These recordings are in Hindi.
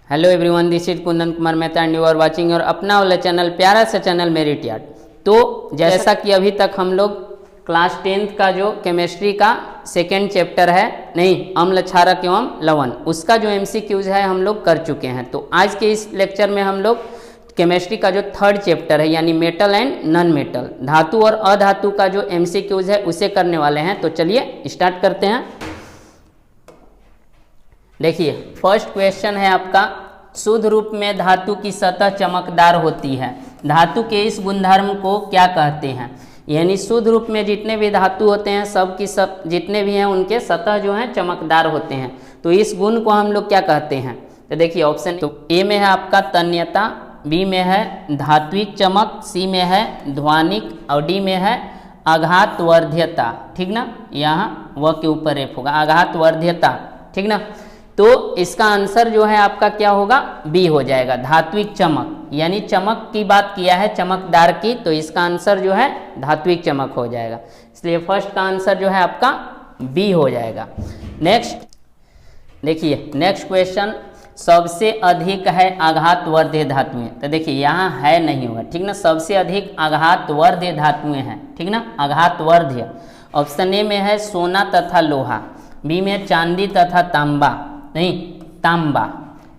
Hello everyone, this is Kundan Kumar Mehta and you are watching और अपना वाला चैनल प्यारा सा चैनल मेरिट यार्ड। तो जैसा कि अभी तक हम लोग क्लास 10th का जो केमिस्ट्री का सेकेंड चैप्टर है अम्ल क्षारक एवं लवण, उसका जो MCQs है हम लोग कर चुके हैं। तो आज के इस लेक्चर में हम लोग केमिस्ट्री का जो थर्ड चैप्टर है यानी मेटल एंड नॉन मेटल, धातु और अधातु का जो MCQs है उसे करने वाले हैं। तो चलिए स्टार्ट करते हैं। देखिए फर्स्ट क्वेश्चन है आपका, शुद्ध रूप में धातु की सतह चमकदार होती है, धातु के इस गुणधर्म को क्या कहते हैं। यानी शुद्ध रूप में जितने भी धातु होते हैं सब की सब जितने भी हैं उनके सतह जो हैं चमकदार होते हैं, तो इस गुण को हम लोग क्या कहते हैं। तो देखिए ऑप्शन तो ए में है आपका तन्यता, बी में है धात्विक चमक, सी में है ध्वनिक और डी में है आघातवर्ध्यता। ठीक ना, यहाँ व के ऊपर एफ होगा, आघातवर्ध्यता। ठीक ना, तो इसका आंसर जो है आपका क्या होगा, बी हो जाएगा, धात्विक चमक। यानी चमक की बात किया है, चमकदार की, तो इसका आंसर जो है धात्विक चमक हो जाएगा। इसलिए फर्स्ट का आंसर जो है आपका बी हो जाएगा। नेक्स्ट देखिए, नेक्स्ट क्वेश्चन, सबसे अधिक है आघातवर्ध्य धातुएं। तो देखिए यहाँ है नहीं होगा, ठीक ना, सबसे अधिक आघातवर्ध्य धातुएं हैं। ठीक ना, आघातवर्ध्य। ऑप्शन ए में है सोना तथा लोहा, बी में चांदी तथा तांबा, तांबा।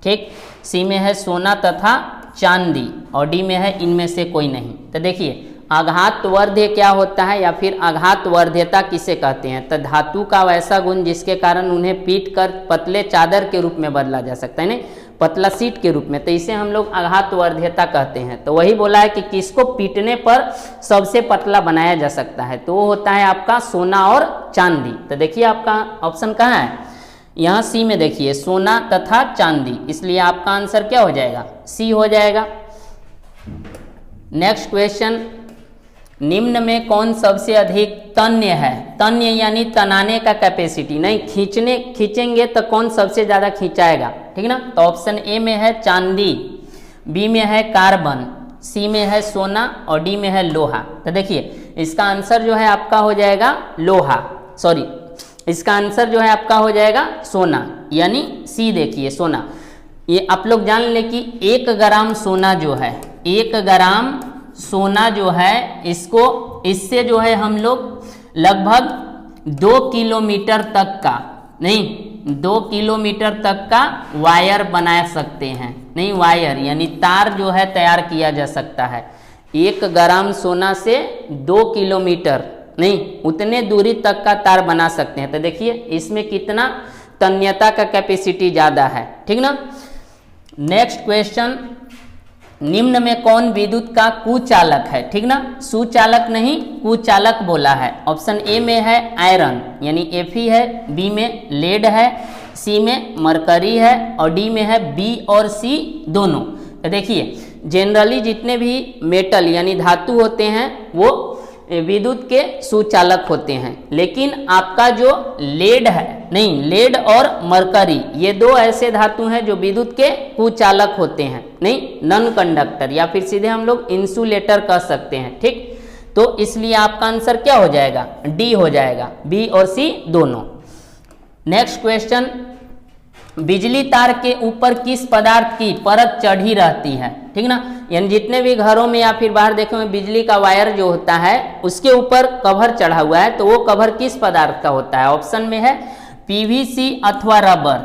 ठीक, सी में है सोना तथा चांदी और डी में है इनमें से कोई नहीं। तो देखिए आघातवर्ध्य क्या होता है या फिर आघातवर्ध्यता किसे कहते हैं। तो धातु का वैसा गुण जिसके कारण उन्हें पीट कर पतले चादर के रूप में बदला जा सकता है, पतला सीट के रूप में, तो इसे हम लोग आघातवर्ध्यता कहते हैं। तो वही बोला है कि किसको पीटने पर सबसे पतला बनाया जा सकता है, तो वो होता है आपका सोना और चांदी। तो देखिए आपका ऑप्शन कहाँ है, यहाँ सी में देखिए सोना तथा चांदी, इसलिए आपका आंसर क्या हो जाएगा, सी हो जाएगा। नेक्स्ट क्वेश्चन, निम्न में कौन सबसे अधिक तन्य है। तन्य यानी तनाने का कैपेसिटी, खींचेंगे तो कौन सबसे ज़्यादा खींचाएगा। ठीक ना, तो ऑप्शन ए में है चांदी, बी में है कार्बन, सी में है सोना और डी में है लोहा। तो देखिए इसका आंसर जो है आपका हो जाएगा लोहा, सॉरी इसका आंसर जो है आपका हो जाएगा सोना, यानी सी। देखिए सोना, ये आप लोग जान ले कि 1 ग्राम सोना जो है, 1 ग्राम सोना जो है इससे जो है हम लोग लगभग 2 किलोमीटर तक का 2 किलोमीटर तक का वायर बना सकते हैं। वायर यानी तार जो है तैयार किया जा सकता है। 1 ग्राम सोना से 2 किलोमीटर उतने दूरी तक का तार बना सकते हैं। तो देखिए इसमें कितना तन्यता का कैपेसिटी ज़्यादा है। ठीक ना, नेक्स्ट क्वेश्चन, निम्न में कौन विद्युत का कुचालक है। ठीक ना, सुचालक नहीं कुचालक बोला है। ऑप्शन ए में है आयरन यानी Fe है, बी में लेड है, सी में मरकरी है और डी में है बी और सी दोनों। तो देखिए जनरली जितने भी मेटल यानी धातु होते हैं वो विद्युत के सुचालक होते हैं, लेकिन आपका जो लेड है लेड और मरकरी ये 2 ऐसे धातु हैं जो विद्युत के कुचालक होते हैं, नॉन कंडक्टर या फिर सीधे हम लोग इंसुलेटर कह सकते हैं। ठीक, तो इसलिए आपका आंसर क्या हो जाएगा, डी हो जाएगा, बी और सी दोनों। नेक्स्ट क्वेश्चन, बिजली तार के ऊपर किस पदार्थ की परत चढ़ी रहती है। ठीक ना, यानी जितने भी घरों में या फिर बाहर देखे हुए बिजली का वायर जो होता है उसके ऊपर कवर चढ़ा हुआ है, तो वो कवर किस पदार्थ का होता है। ऑप्शन में है PVC अथवा रबर,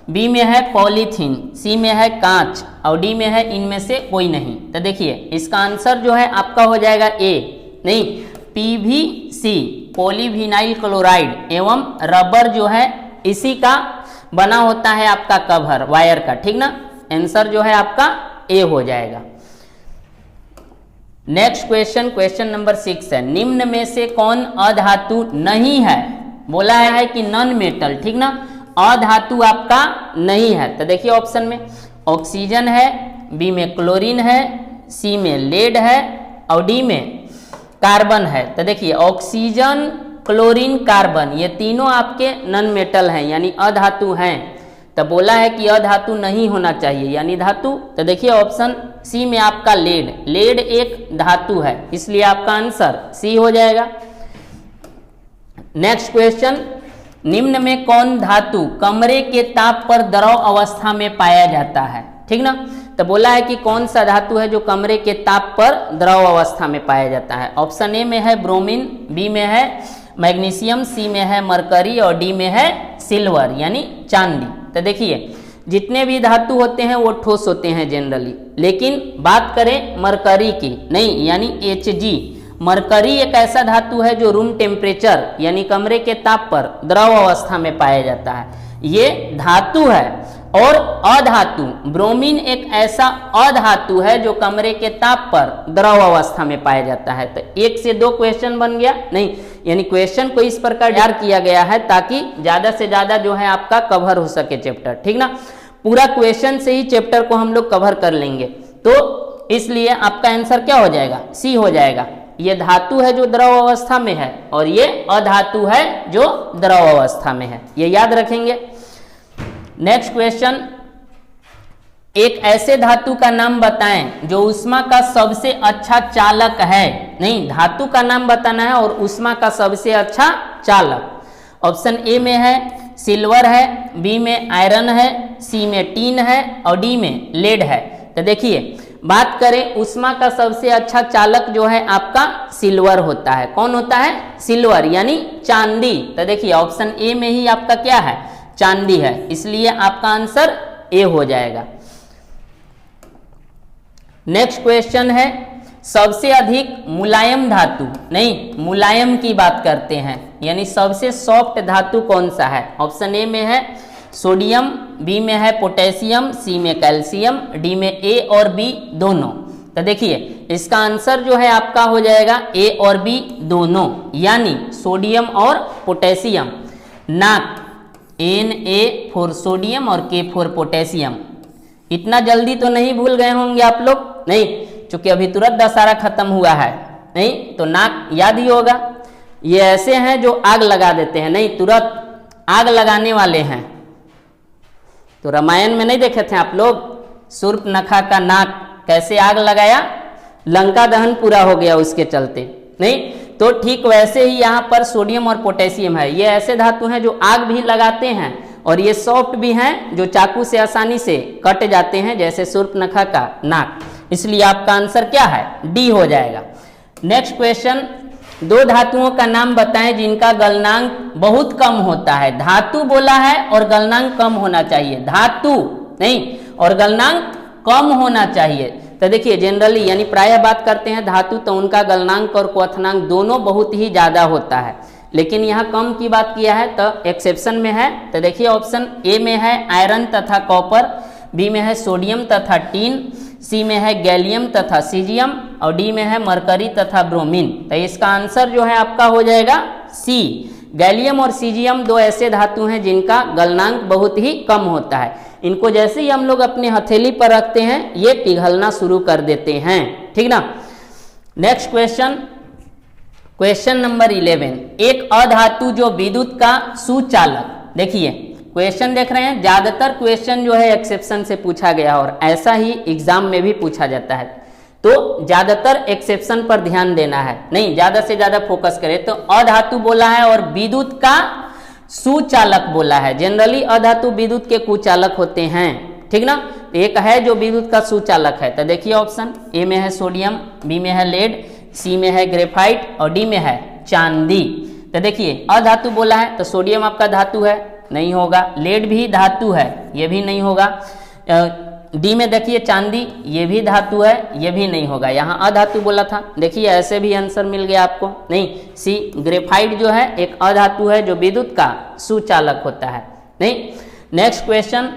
बी में है पॉलीथीन, सी में है कांच और डी में है इनमें से कोई नहीं। तो देखिए इसका आंसर जो है आपका हो जाएगा ए, PVC पॉलीविनाइल क्लोराइड एवं रबर जो है इसी का बना होता है आपका कवर वायर का। ठीक ना, आंसर जो है आपका ए हो जाएगा। नेक्स्ट क्वेश्चन, क्वेश्चन नंबर 6 है, निम्न में से कौन अधातु नहीं है। बोला है कि नॉन मेटल, ठीक ना, अधातु आपका नहीं है। तो देखिए ऑप्शन में ऑक्सीजन है, बी में क्लोरीन है, सी में लेड है और डी में कार्बन है। तो देखिए ऑक्सीजन, क्लोरीन, कार्बन ये तीनों आपके नॉन मेटल हैं यानी अधातु हैं। तो बोला है कि अधातु नहीं होना चाहिए यानी धातु। तो देखिए ऑप्शन सी में आपका लेड एक धातु है, इसलिए आपका आंसर सी हो जाएगा। नेक्स्ट क्वेश्चन, निम्न में कौन धातु कमरे के ताप पर द्रव अवस्था में पाया जाता है, ठीक ना। तो बोला है कि कौन सा धातु है जो कमरे के ताप पर द्रव अवस्था में पाया जाता है। ऑप्शन ए में है ब्रोमीन, बी में है मैग्नीशियम, सी में है मरकरी और डी में है सिल्वर यानी चांदी। तो देखिए जितने भी धातु होते हैं वो ठोस होते हैं जनरली, लेकिन बात करें मरकरी की नहीं यानी Hg, मरकरी एक ऐसा धातु है जो रूम टेम्परेचर यानी कमरे के ताप पर द्रव अवस्था में पाया जाता है, ये धातु है। और अधातु ब्रोमीन एक ऐसा अधातु है जो कमरे के ताप पर द्रव अवस्था में पाया जाता है। तो एक से दो क्वेश्चन बन गया नहीं, यानी क्वेश्चन को इस प्रकार तैयार किया गया है ताकि ज्यादा से ज्यादा जो है आपका कवर हो सके चैप्टर, ठीक ना। पूरा क्वेश्चन से ही चैप्टर को हम लोग कवर कर लेंगे, तो इसलिए आपका आंसर क्या हो जाएगा, सी हो जाएगा। ये धातु है जो द्रव अवस्था में है और ये अधातु है जो द्रव अवस्था में है, ये याद रखेंगे। नेक्स्ट क्वेश्चन, एक ऐसे धातु का नाम बताएं जो ऊष्मा का सबसे अच्छा चालक है। नहीं, धातु का नाम बताना है और ऊष्मा का सबसे अच्छा चालक। ऑप्शन ए में है सिल्वर है, बी में आयरन है, सी में टीन है और डी में लेड है। तो देखिए बात करें ऊष्मा का सबसे अच्छा चालक जो है आपका सिल्वर होता है। कौन होता है, सिल्वर यानी चांदी। तो देखिए ऑप्शन ए में ही आपका क्या है, चांदी है, इसलिए आपका आंसर ए हो जाएगा। नेक्स्ट क्वेश्चन है सबसे अधिक मुलायम धातु, नहीं मुलायम की बात करते हैं, यानी सबसे सॉफ्ट धातु कौन सा है। ऑप्शन ए में है सोडियम, बी में है पोटेशियम, सी में कैल्शियम, डी में ए और बी दोनों। तो देखिए इसका आंसर जो है आपका हो जाएगा ए और बी दोनों, यानी सोडियम और पोटेशियम। नाक Na फॉर सोडियम और K फॉर पोटेशियम। इतना जल्दी तो नहीं भूल गए होंगे आप लोग, नहीं, चूंकि अभी तुरंत दशहरा खत्म हुआ है, नहीं तो नाक याद ही होगा। ये ऐसे हैं जो आग लगा देते हैं, नहीं तुरंत आग लगाने वाले हैं। तो रामायण में नहीं देखे थे आप लोग, शूर्पणखा का नाक कैसे आग लगाया, लंका दहन पूरा हो गया उसके चलते, नहीं। तो ठीक वैसे ही यहाँ पर सोडियम और पोटेशियम है, ये ऐसे धातु हैं जो आग भी लगाते हैं और ये सॉफ्ट भी हैं जो चाकू से आसानी से कट जाते हैं, जैसे शूर्पणखा का नाक। इसलिए आपका आंसर क्या है, डी हो जाएगा। नेक्स्ट क्वेश्चन, दो धातुओं का नाम बताएं जिनका गलनांक बहुत कम होता है। धातु बोला है और गलनांक कम होना चाहिए, धातु नहीं और गलनांक कम होना चाहिए। तो देखिए जनरली यानी प्रायः बात करते हैं धातु तो उनका गलनांक और क्वथनांक दोनों बहुत ही ज्यादा होता है, लेकिन यहाँ कम की बात किया है तो एक्सेप्शन में है। तो देखिए ऑप्शन ए में है आयरन तथा कॉपर, बी में है सोडियम तथा टीन, सी में है गैलियम तथा सीजियम और डी में है मरकरी तथा ब्रोमीन। तो इसका आंसर जो है आपका हो जाएगा सी। गैलियम और सीजियम दो ऐसे धातु हैं जिनका गलनांक बहुत ही कम होता है। इनको जैसे ही हम लोग अपने हथेली पर रखते हैं ये पिघलना शुरू कर देते हैं, ठीक ना। नेक्स्ट क्वेश्चन, क्वेश्चन नंबर 11, एक अधातु जो विद्युत का सुचालक। देखिए क्वेश्चन देख रहे हैं, ज्यादातर क्वेश्चन जो है एक्सेप्शन से पूछा गया और ऐसा ही एग्जाम में भी पूछा जाता है, तो ज्यादातर एक्सेप्शन पर ध्यान देना है, नहीं ज्यादा से ज्यादा फोकस करें। तो अधातु बोला है और विद्युत का सुचालक बोला है। जनरली अधातु विद्युत के कुचालक होते हैं, ठीक ना। तो एक है जो विद्युत का सुचालक है, तो देखिए ऑप्शन ए में है सोडियम, बी में है लेड, सी में है ग्रेफाइट और डी में है चांदी। तो देखिए अधातु बोला है तो सोडियम आपका धातु है, नहीं होगा। लेड भी धातु है, ये भी नहीं होगा। डी में देखिए चांदी, ये भी धातु है, ये भी नहीं होगा। यहाँ अधातु बोला था, देखिए ऐसे भी आंसर मिल गया आपको, नहीं। सी ग्रेफाइट जो है एक अधातु है जो विद्युत का सुचालक होता है, नहीं। नेक्स्ट क्वेश्चन,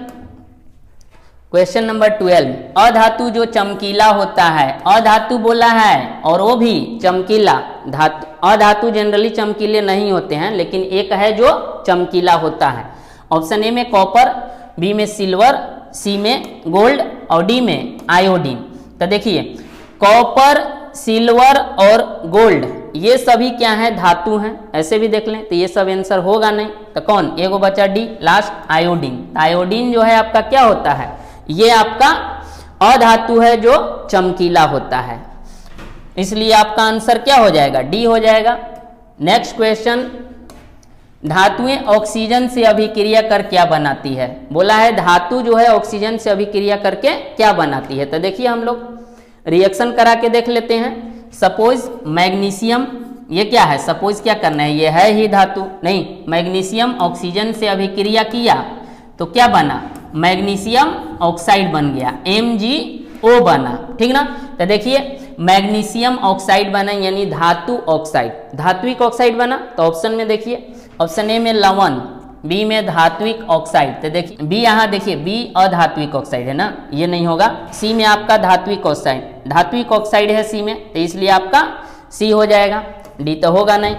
क्वेश्चन नंबर 12, अधातु जो चमकीला होता है। अधातु बोला है और वो भी चमकीला धातु। अधातु जनरली चमकीले नहीं होते हैं, लेकिन एक है जो चमकीला होता है। ऑप्शन ए में कॉपर, बी में सिल्वर, सी में गोल्ड और डी में आयोडीन। तो देखिए कॉपर, सिल्वर और गोल्ड ये सभी क्या है, धातु हैं। ऐसे भी देख लें तो ये सब आंसर होगा नहीं, तो कौन, एगो बचा डी लास्ट आयोडीन। आयोडीन जो है आपका क्या होता है, ये आपका अधातु है जो चमकीला होता है, इसलिए आपका आंसर क्या हो जाएगा, डी हो जाएगा। नेक्स्ट क्वेश्चन, धातुएं ऑक्सीजन से अभिक्रिया कर क्या बनाती है? बोला है धातु जो है ऑक्सीजन से अभिक्रिया करके क्या बनाती है। तो देखिए हम लोग रिएक्शन करा के देख लेते हैं। सपोज मैग्नीशियम, ये क्या है? सपोज क्या करना है, ये है ही धातु, नहीं, मैग्नीशियम ऑक्सीजन से अभिक्रिया किया तो क्या बना? मैग्नीशियम ऑक्साइड बन गया, MgO बना, ठीक ना। तो देखिए मैग्नीशियम ऑक्साइड बना यानी धातु ऑक्साइड, धात्विक ऑक्साइड बना। तो ऑप्शन में देखिए, ऑप्शन ए में लवण, बी में धात्विक ऑक्साइड। तो देखिए बी, यहाँ देखिए बी अधात्विक ऑक्साइड है ना, ये नहीं होगा। सी में आपका धात्विक ऑक्साइड, धात्विक ऑक्साइड है सी में, तो इसलिए आपका सी हो जाएगा, डी तो होगा नहीं।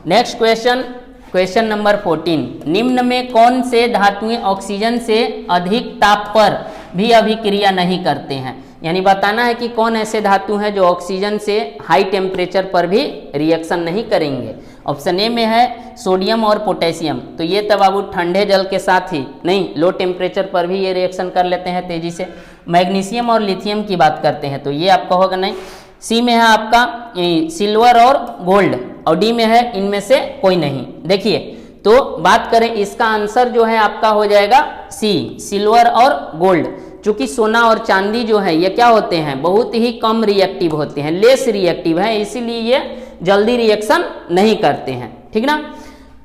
नेक्स्ट क्वेश्चन, क्वेश्चन नंबर 14, निम्न में कौन से धातुएं ऑक्सीजन से अधिक ताप पर भी अभिक्रिया नहीं करते हैं? यानी बताना है कि कौन ऐसे धातु हैं जो ऑक्सीजन से हाई टेम्परेचर पर भी रिएक्शन नहीं करेंगे। ऑप्शन ए में है सोडियम और पोटेशियम, तो ये तब बाबू ठंडे जल के साथ ही नहीं, लो टेम्परेचर पर भी ये रिएक्शन कर लेते हैं तेजी से। मैग्नीशियम और लिथियम की बात करते हैं तो ये आपका होगा नहीं। सी में है आपका सिल्वर और गोल्ड, और डी में है इनमें से कोई नहीं। देखिए तो बात करें, इसका आंसर जो है आपका हो जाएगा सी, सिल्वर और गोल्ड। चूंकि सोना और चांदी जो है ये क्या होते हैं? बहुत ही कम रिएक्टिव होते हैं, लेस रिएक्टिव है, इसीलिए ये जल्दी रिएक्शन नहीं करते हैं, ठीक ना।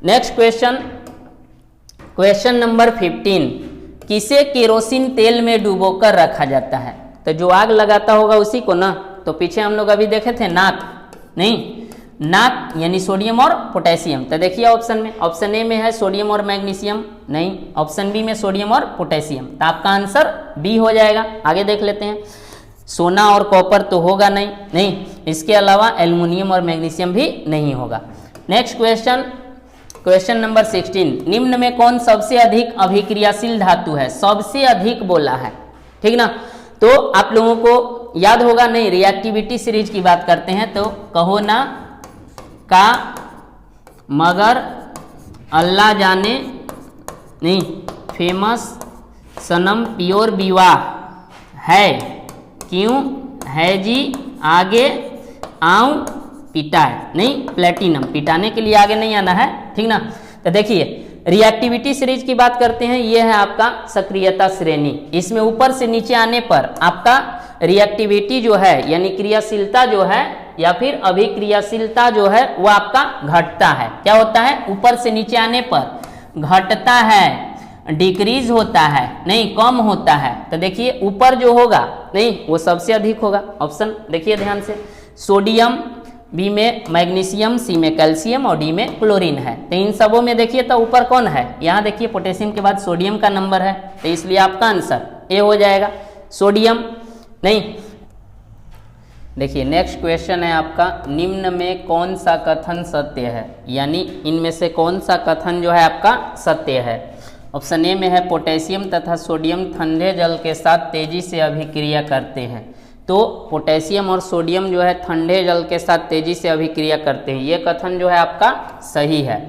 नेक्स्ट क्वेश्चन, क्वेश्चन नंबर 15, किसे केरोसिन तेल में डुबोकर रखा जाता है? तो जो आग लगाता होगा उसी को ना। तो पीछे हम लोग अभी देखे थे नाक, नहीं, नाक यानी सोडियम और पोटेशियम। तो देखिए ऑप्शन में, ऑप्शन ए में है सोडियम और मैग्नीशियम, नहीं, ऑप्शन बी में सोडियम और पोटेशियम, तो आपका आंसर बी हो जाएगा। आगे देख लेते हैं, सोना और कॉपर तो होगा नहीं, नहीं, इसके अलावा एल्युमिनियम और मैग्नीशियम भी नहीं होगा। नेक्स्ट क्वेश्चन, क्वेश्चन नंबर 16, निम्न में कौन सबसे अधिक अभिक्रियाशील धातु है? सबसे अधिक बोला है, ठीक ना। तो आप लोगों को याद होगा नहीं, रिएक्टिविटी सीरीज की बात करते हैं तो कहो ना का मगर अल्लाह जाने नहीं, फेमस सनम प्योर विवाह है, क्यों है जी आगे आऊं पिटाए, नहीं, प्लेटिनम, पिटाने के लिए आगे नहीं आना है, ठीक ना। तो देखिए रिएक्टिविटी सीरीज की बात करते हैं, ये है आपका सक्रियता श्रेणी। इसमें ऊपर से नीचे आने पर आपका रिएक्टिविटी जो है यानी क्रियाशीलता जो है या फिर अभिक्रियाशीलता जो है वो आपका घटता है। क्या होता है? ऊपर से नीचे आने पर घटता है, डिक्रीज होता है, नहीं, कम होता है। तो देखिए ऊपर जो होगा नहीं वो सबसे अधिक होगा। ऑप्शन देखिए ध्यान से, सोडियम, बी में मैग्नीशियम, सी में कैल्शियम और डी में क्लोरीन है। तो इन सबों में देखिए तो ऊपर कौन है? यहाँ देखिए पोटेशियम के बाद सोडियम का नंबर है, तो इसलिए आपका आंसर ए हो जाएगा, सोडियम, नहीं। देखिए नेक्स्ट क्वेश्चन है आपका, निम्न में कौन सा कथन सत्य है? यानी इनमें से कौन सा कथन जो है आपका सत्य है? ऑप्शन ए में है पोटेशियम तथा सोडियम ठंडे जल के साथ तेजी से अभिक्रिया करते हैं। तो पोटेशियम और सोडियम जो है ठंडे जल के साथ तेजी से अभिक्रिया करते हैं, ये कथन जो है आपका सही है।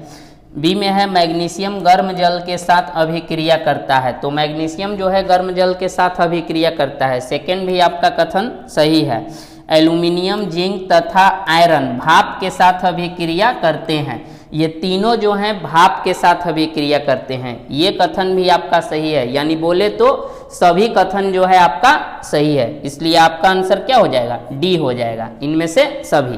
बी में है मैग्नीशियम गर्म जल के साथ अभिक्रिया करता है, तो मैग्नीशियम जो है गर्म जल के साथ अभिक्रिया करता है, सेकेंड भी आपका कथन सही है। एल्यूमिनियम, जिंक तथा आयरन भाप के साथ अभिक्रिया करते हैं, ये तीनों जो हैं भाप के साथ अभिक्रिया करते हैं, ये कथन भी आपका सही है। यानी बोले तो सभी कथन जो है आपका सही है, इसलिए आपका आंसर क्या हो जाएगा? डी हो जाएगा, इनमें से सभी।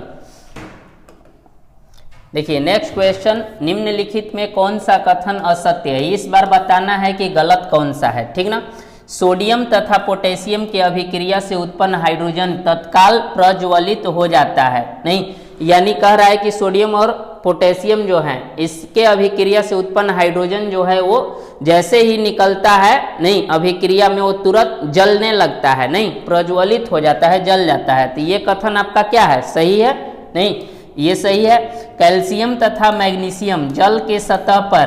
देखिए नेक्स्ट क्वेश्चन, निम्नलिखित में कौन सा कथन असत्य है? इस बार बताना है कि गलत कौन सा है, ठीक ना। सोडियम तथा पोटेशियम की अभिक्रिया से उत्पन्न हाइड्रोजन तत्काल प्रज्वलित हो जाता है, नहीं, यानी कह रहा है कि सोडियम और पोटेशियम जो है इसके अभिक्रिया से उत्पन्न हाइड्रोजन जो है वो जैसे ही निकलता है नहीं अभिक्रिया में वो तुरंत जलने लगता है, नहीं, प्रज्वलित हो जाता है, जल जाता है। तो ये कथन आपका क्या है? सही है, नहीं, ये सही है। कैल्शियम तथा मैग्नीशियम जल के सतह पर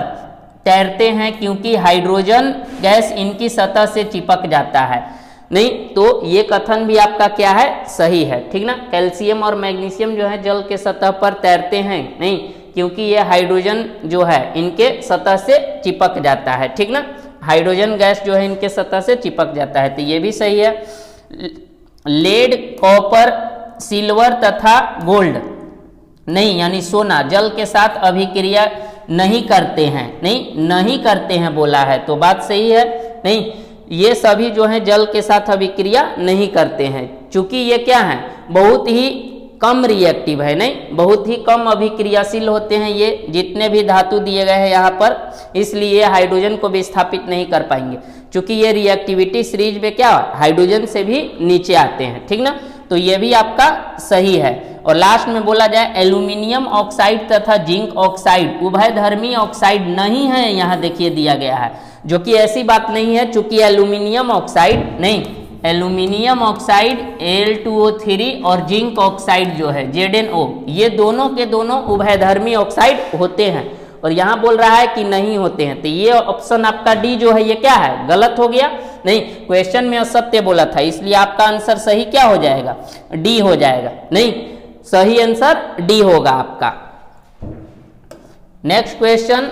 तैरते हैं क्योंकि हाइड्रोजन गैस इनकी सतह से चिपक जाता है, नहीं, तो ये कथन भी आपका क्या है? सही है, ठीक ना। कैल्शियम और मैग्नीशियम जो है जल के सतह पर तैरते हैं, नहीं, क्योंकि ये हाइड्रोजन जो है इनके सतह से चिपक जाता है, ठीक ना, हाइड्रोजन गैस जो है इनके सतह से चिपक जाता है, तो ये भी सही है। लेड, कॉपर, सिल्वर तथा गोल्ड नहीं, यानी सोना जल के साथ अभिक्रिया नहीं करते हैं, नहीं करते हैं बोला है, तो बात सही है। नहीं, ये सभी जो है जल के साथ अभिक्रिया नहीं करते हैं, चूंकि ये क्या है, बहुत ही कम रिएक्टिव है, नहीं बहुत ही कम अभिक्रियाशील होते हैं ये जितने भी धातु दिए गए हैं यहाँ पर, इसलिए हाइड्रोजन को विस्थापित नहीं कर पाएंगे, क्योंकि ये रिएक्टिविटी सीरीज में क्या हाइड्रोजन से भी नीचे आते हैं, ठीक ना। तो ये भी आपका सही है। और लास्ट में बोला जाए एल्यूमिनियम ऑक्साइड तथा जिंक ऑक्साइड उभयधर्मी ऑक्साइड नहीं है, यहाँ देखिए दिया गया है, जो कि ऐसी बात नहीं है, चूंकि एल्यूमिनियम ऑक्साइड नहीं, एल्यूमिनियम ऑक्साइड Al2O3 और जिंक ऑक्साइड जो है ZnO, ये दोनों के दोनों उभयधर्मी ऑक्साइड होते हैं, और यहाँ बोल रहा है कि नहीं होते हैं, तो ये ऑप्शन आपका डी जो है ये क्या है, गलत हो गया। नहीं, क्वेश्चन में असत्य बोला था, इसलिए आपका आंसर सही क्या हो जाएगा, डी हो जाएगा। नहीं, सही आंसर डी होगा आपका। नेक्स्ट क्वेश्चन,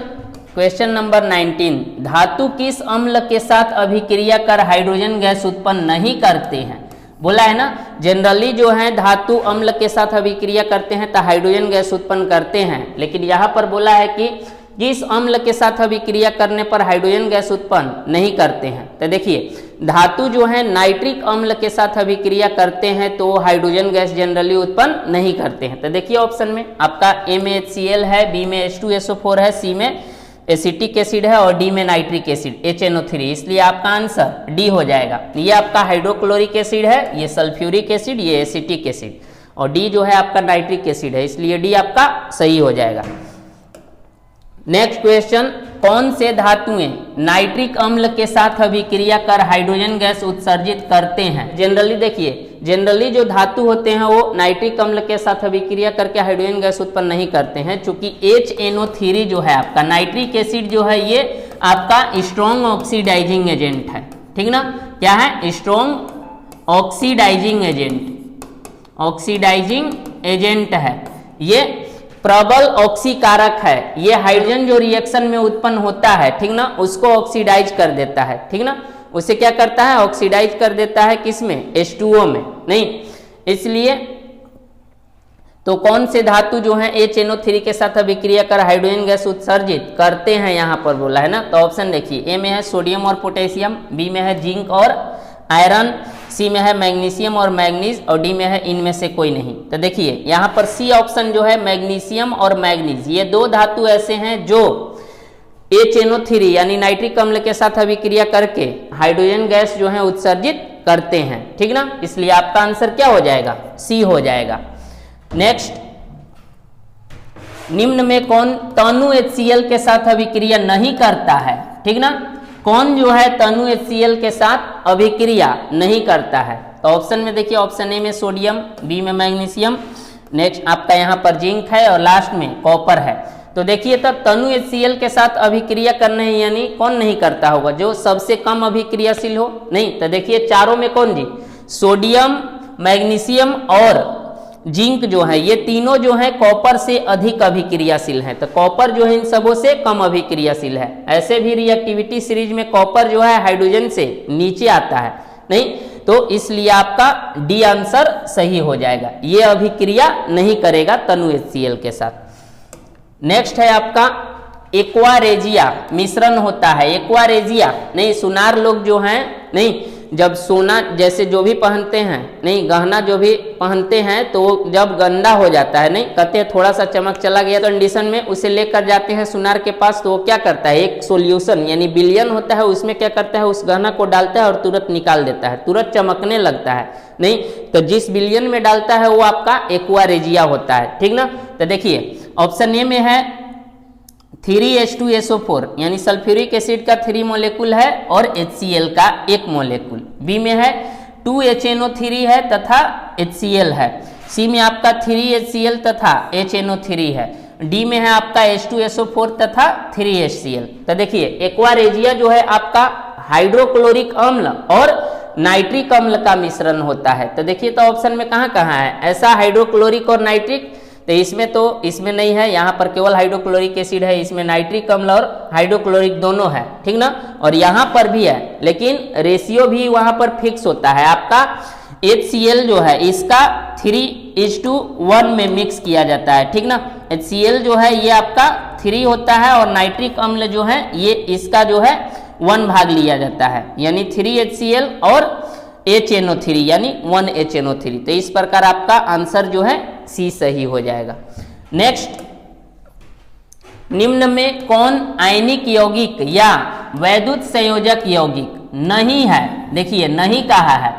क्वेश्चन नंबर 19, धातु किस अम्ल के साथ अभिक्रिया कर हाइड्रोजन गैस उत्पन्न नहीं करते हैं। बोला है ना, जनरली जो है धातु अम्ल के साथ अभिक्रिया करते हैं तो हाइड्रोजन गैस उत्पन्न करते हैं, लेकिन यहाँ पर बोला है कि किस अम्ल के साथ अभिक्रिया करने पर हाइड्रोजन गैस उत्पन्न नहीं करते हैं। तो देखिए, धातु जो है नाइट्रिक अम्ल के साथ अभिक्रिया करते हैं तो हाइड्रोजन गैस जनरली उत्पन्न नहीं करते हैं। तो देखिए ऑप्शन में आपका ए में HCl है, बी में H2SO4 है, सी में एसिटिक एसिड है और डी में नाइट्रिक एसिड HNO3, इसलिए आपका आंसर डी हो जाएगा। ये आपका हाइड्रोक्लोरिक एसिड है, ये सल्फ्यूरिक एसिड, ये एसिटिक एसिड, और डी जो है आपका नाइट्रिक एसिड है, इसलिए डी आपका सही हो जाएगा। नेक्स्ट क्वेश्चन, कौन से धातुएं नाइट्रिक अम्ल के साथ अभिक्रिया कर हाइड्रोजन गैस उत्सर्जित करते हैं। जनरली देखिए, जनरली जो धातु होते हैं वो नाइट्रिक अम्ल के साथ अभिक्रिया करके हाइड्रोजन गैस उत्पन्न नहीं करते हैं, चूंकि HNO3 जो है आपका नाइट्रिक एसिड जो है ये आपका स्ट्रॉन्ग ऑक्सीडाइजिंग एजेंट है, ठीक ना। क्या है, strong oxidising agent, oxidising agent है, ये प्रबल ऑक्सीकारक है, ये हाइड्रोजन जो रिएक्शन में उत्पन्न होता है, ठीक ना, उसको ऑक्सीडाइज कर देता है, ठीक ना, उसे क्या करता है, ऑक्सीडाइज कर देता है, किसमें, H2O में। नहीं, इसलिए तो कौन से धातु जो है HNO3 के साथ अभिक्रिया कर हाइड्रोजन गैस उत्सर्जित करते हैं, यहाँ पर बोला है ना। तो ऑप्शन देखिए, ए में है सोडियम और पोटेशियम, बी में है जिंक और आयरन, सी में है मैग्नीशियम और मैग्नीज, और डी में है इनमें से कोई नहीं। तो देखिए यहाँ पर सी ऑप्शन जो है मैग्नीशियम और मैग्नीज, ये दो धातु ऐसे हैं जो HNO3 यानी नाइट्रिक अम्ल के साथ अभिक्रिया करके हाइड्रोजन गैस जो है उत्सर्जित करते हैं, ठीक ना, इसलिए आपका आंसर क्या हो जाएगा, सी हो जाएगा। नेक्स्ट, निम्न में कौन तनु HCl के साथ अभिक्रिया नहीं करता है, ठीक ना, कौन जो है तनु HCl के साथ अभिक्रिया नहीं करता है। तो ऑप्शन में देखिए, ऑप्शन ए में सोडियम, बी में मैग्नीशियम, नेक्स्ट आपका यहाँ पर जिंक है और लास्ट में कॉपर है। तो देखिए तब तनु HCl के साथ अभिक्रिया करने यानी कौन नहीं करता होगा, जो सबसे कम अभिक्रियाशील हो। नहीं, तो देखिए चारों में कौन जी, सोडियम, मैग्नीशियम और जिंक जो है ये तीनों जो है कॉपर से अधिक अभिक्रियाशील है, तो कॉपर जो है इन सबों से कम अभिक्रियाशील है। ऐसे भी रिएक्टिविटी सीरीज में कॉपर जो है हाइड्रोजन से नीचे आता है, नहीं, तो इसलिए आपका डी आंसर सही हो जाएगा, ये अभिक्रिया नहीं करेगा तनु HCl के साथ। नेक्स्ट है आपका एक्वारेजिया, मिश्रण होता है एक्वारेजिया। नहीं, सुनार लोग जो हैं, नहीं, जब सोना जैसे जो भी पहनते हैं, नहीं, गहना जो भी पहनते हैं तो जब गंदा हो जाता है, नहीं, कहते हैं थोड़ा सा चमक चला गया तो कंडीशन में उसे लेकर जाते हैं सुनार के पास, तो वो क्या करता है, एक सॉल्यूशन यानी विलयन होता है, उसमें क्या करता है, उस गहना को डालता है और तुरंत निकाल देता है, तुरंत चमकने लगता है। नहीं, तो जिस विलयन में डालता है वो आपका एक्वारेजिया होता है, ठीक ना। तो देखिए ऑप्शन ए में है 3H2SO4 यानी सल्फ्यूरिक एसिड का 3 मोलेकुल है और HCl का 1 मोलेकुल, बी में है 2HNO3 है तथा HCl है, सी में आपका 3HCl तथा HNO3 है, डी में है आपका H2SO4 तथा 3HCl। तो देखिए एक्वारेजिया जो है आपका हाइड्रोक्लोरिक अम्ल और नाइट्रिक अम्ल का मिश्रण होता है। तो देखिए तो ऑप्शन में कहाँ कहाँ है ऐसा हाइड्रोक्लोरिक और नाइट्रिक, तो इसमें नहीं है, यहाँ पर केवल हाइड्रोक्लोरिक एसिड है, इसमें नाइट्रिक अम्ल और हाइड्रोक्लोरिक दोनों है, ठीक ना, और यहाँ पर भी है, लेकिन रेशियो भी वहाँ पर फिक्स होता है। आपका HCl जो है इसका 3:1 में मिक्स किया जाता है, ठीक ना, HCl जो है ये आपका 3 होता है और नाइट्रिक अम्ल जो है ये इसका जो है 1 भाग लिया जाता है, यानी 3HCl और HNO3 यानी 1HNO3। तो इस प्रकार आपका आंसर जो है सी सही हो जाएगा। नेक्स्ट, निम्न में कौन आयनिक यौगिक या वैद्युत संयोजक यौगिक नहीं है? देखिए नहीं कहा है,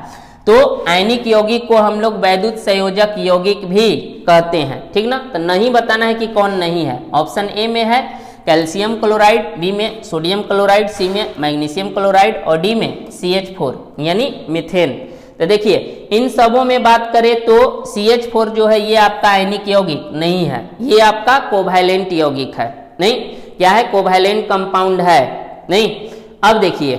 तो आयनिक यौगिक को हम लोग वैद्युत संयोजक यौगिक भी कहते हैं, ठीक ना। तो नहीं बताना है कि कौन नहीं है। ऑप्शन ए में है कैल्शियम क्लोराइड, बी में सोडियम क्लोराइड, सी में मैग्नीशियम क्लोराइड और डी में CH4 यानी मीथेन। तो देखिए इन सबों में बात करें तो CH4 जो है ये आपका आयनिक यौगिक नहीं है, ये आपका कोवैलेंट यौगिक है। नहीं, क्या है? कोवैलेंट कंपाउंड है। नहीं, अब देखिए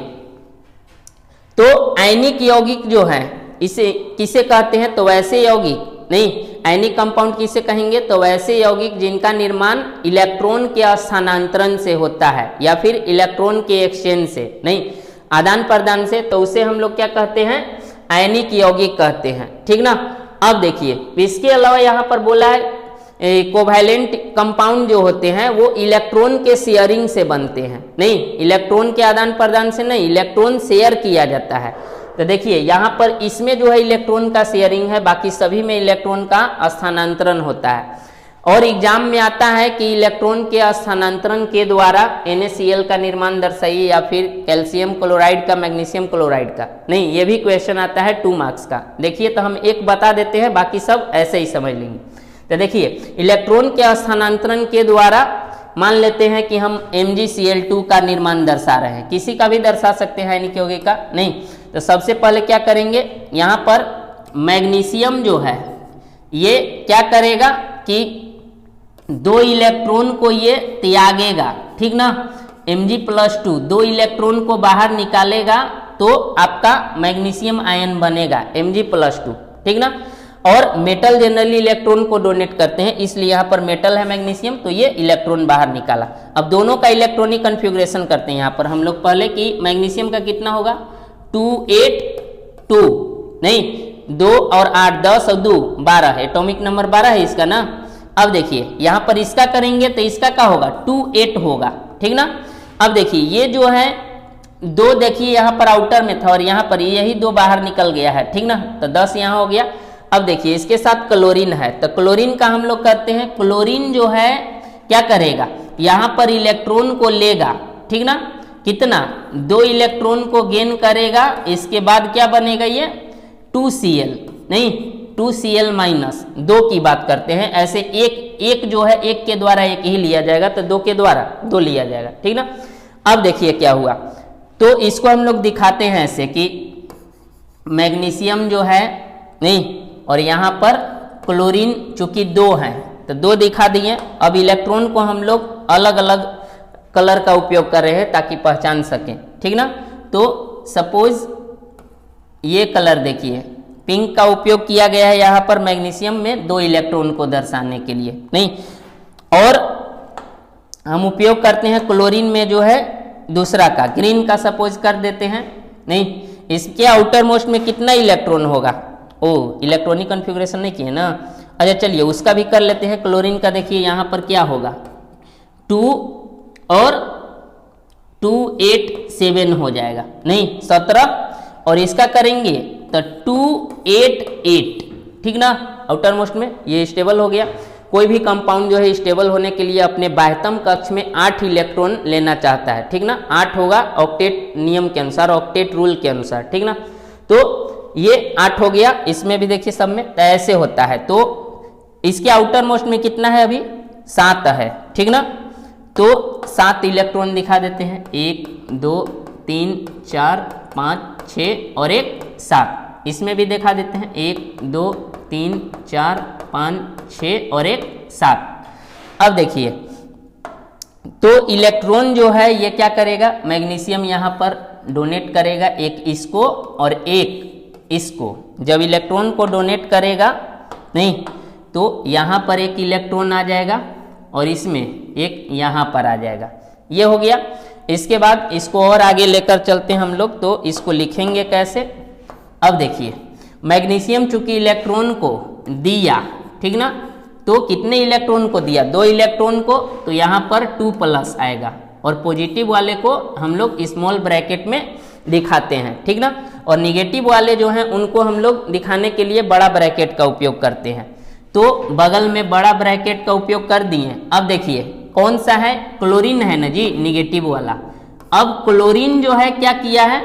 तो आयनिक यौगिक जो है इसे किसे कहते हैं? तो वैसे यौगिक नहीं, आयनिक कंपाउंड किसे कहेंगे? तो वैसे यौगिक जिनका निर्माण इलेक्ट्रॉन के स्थानांतरण से होता है या फिर इलेक्ट्रॉन के एक्सचेंज से, नहीं आदान प्रदान से, तो उसे हम लोग क्या कहते हैं? आयनिक यौगिक कहते हैं, ठीक ना। अब देखिए इसके अलावा यहाँ पर बोला है कोवैलेंट कंपाउंड जो होते हैं वो इलेक्ट्रॉन के शेयरिंग से बनते हैं। नहीं, इलेक्ट्रॉन के आदान प्रदान से नहीं, इलेक्ट्रॉन शेयर किया जाता है। तो देखिए यहाँ पर इसमें जो है इलेक्ट्रॉन का शेयरिंग है, बाकी सभी में इलेक्ट्रॉन का स्थानांतरण होता है। और एग्जाम में आता है कि इलेक्ट्रॉन के स्थानांतरण के द्वारा NaCl का निर्माण दर्शाइए या फिर कैल्शियम क्लोराइड का, मैग्नीशियम क्लोराइड का। नहीं, ये भी क्वेश्चन आता है 2 मार्क्स का। देखिए तो हम एक बता देते हैं, बाकी सब ऐसे ही समझ लेंगे। तो देखिए इलेक्ट्रॉन के स्थानांतरण के द्वारा मान लेते हैं कि हम MgCl2 का निर्माण दर्शा रहे हैं, किसी का भी दर्शा सकते हैं आयनिक यौगिक का। नहीं, तो सबसे पहले क्या करेंगे, यहाँ पर मैग्नीशियम जो है ये क्या करेगा कि 2 इलेक्ट्रॉन को ये त्यागेगा, ठीक ना। Mg+2 2 इलेक्ट्रॉन को बाहर निकालेगा तो आपका मैग्नीशियम आयन बनेगा Mg+2, ठीक ना। और मेटल जनरली इलेक्ट्रॉन को डोनेट करते हैं, इसलिए यहाँ पर मेटल है मैग्नीशियम, तो ये इलेक्ट्रॉन बाहर निकाला। अब दोनों का इलेक्ट्रॉनिक कन्फिग्रेशन करते हैं यहाँ पर हम लोग पहले कि मैग्नीशियम का कितना होगा 282, नहीं 2 और 8 10 और 2 12, एटॉमिक नंबर 12 है इसका ना। अब देखिए यहाँ पर इसका करेंगे तो इसका क्या होगा 28 होगा, ठीक ना। अब देखिए ये जो है 2 देखिए यहाँ पर आउटर में था और यहाँ पर यही 2 बाहर निकल गया है, ठीक ना। तो 10 यहाँ हो गया। अब देखिए इसके साथ क्लोरीन है, तो क्लोरीन का हम लोग करते हैं, क्लोरीन जो है क्या करेगा, यहाँ पर इलेक्ट्रॉन को लेगा, ठीक ना। कितना 2 इलेक्ट्रॉन को गेन करेगा, इसके बाद क्या बनेगा ये 2Cl, नहीं 2Cl- 2 की बात करते हैं। ऐसे एक जो है एक के द्वारा एक ही लिया जाएगा, तो 2 के द्वारा 2 लिया जाएगा, ठीक ना। अब देखिए क्या हुआ, तो इसको हम लोग दिखाते हैं ऐसे कि मैग्नीशियम जो है नहीं, और यहाँ पर क्लोरीन चूंकि 2 हैं तो 2 दिखा दिए। अब इलेक्ट्रॉन को हम लोग अलग अलग कलर का उपयोग कर रहे हैं ताकि पहचान सकें, ठीक ना। तो सपोज ये कलर देखिए पिंक का उपयोग किया गया है यहाँ पर मैग्नीशियम में 2 इलेक्ट्रॉन को दर्शाने के लिए, नहीं। और हम उपयोग करते हैं क्लोरीन में जो है दूसरा का ग्रीन का सपोज कर देते हैं, नहीं। इसके आउटर मोस्ट में कितना इलेक्ट्रॉन होगा, ओ इलेक्ट्रॉनिक कॉन्फ़िगरेशन नहीं किए ना। अच्छा चलिए उसका भी कर लेते हैं। क्लोरीन का देखिए यहाँ पर क्या होगा 2 और 2 8 7 हो जाएगा, नहीं 17। और इसका करेंगे तो 2 8 8, ठीक ना। आउटर मोस्ट में ये स्टेबल हो गया। कोई भी कंपाउंड जो है स्टेबल होने के लिए अपने बाह्यतम कक्ष में 8 इलेक्ट्रॉन लेना चाहता है, ठीक ना। 8 होगा ऑक्टेट नियम के अनुसार, ऑक्टेट रूल के अनुसार, ठीक ना। तो ये 8 हो गया, इसमें भी देखिए सब में तो ऐसे होता है। तो इसके आउटर मोस्ट में कितना है अभी 7 है, ठीक ना। तो 7 इलेक्ट्रॉन दिखा देते हैं, 1 2 3 4 5 6 और एक 7। इसमें भी दिखा देते हैं 1 2 3 4 5 6 और एक 7। अब देखिए तो इलेक्ट्रॉन जो है ये क्या करेगा, मैग्नीशियम यहाँ पर डोनेट करेगा, एक इसको और एक इसको। जब इलेक्ट्रॉन को डोनेट करेगा नहीं तो यहाँ पर एक इलेक्ट्रॉन आ जाएगा और इसमें एक यहाँ पर आ जाएगा, ये हो गया। इसके बाद इसको और आगे लेकर चलते हैं हम लोग, तो इसको लिखेंगे कैसे। अब देखिए मैग्नीशियम चूंकि इलेक्ट्रॉन को दिया, ठीक ना, तो कितने इलेक्ट्रॉन को दिया, 2 इलेक्ट्रॉन को, तो यहाँ पर 2+ आएगा और पॉजिटिव वाले को हम लोग स्मॉल ब्रैकेट में दिखाते हैं, ठीक ना। और निगेटिव वाले जो हैं उनको हम लोग दिखाने के लिए बड़ा ब्रैकेट का उपयोग करते हैं। तो बगल में बड़ा ब्रैकेट का उपयोग कर दिए। अब देखिए कौन सा है, क्लोरीन है ना जी, निगेटिव वाला। अब क्लोरीन जो है क्या किया है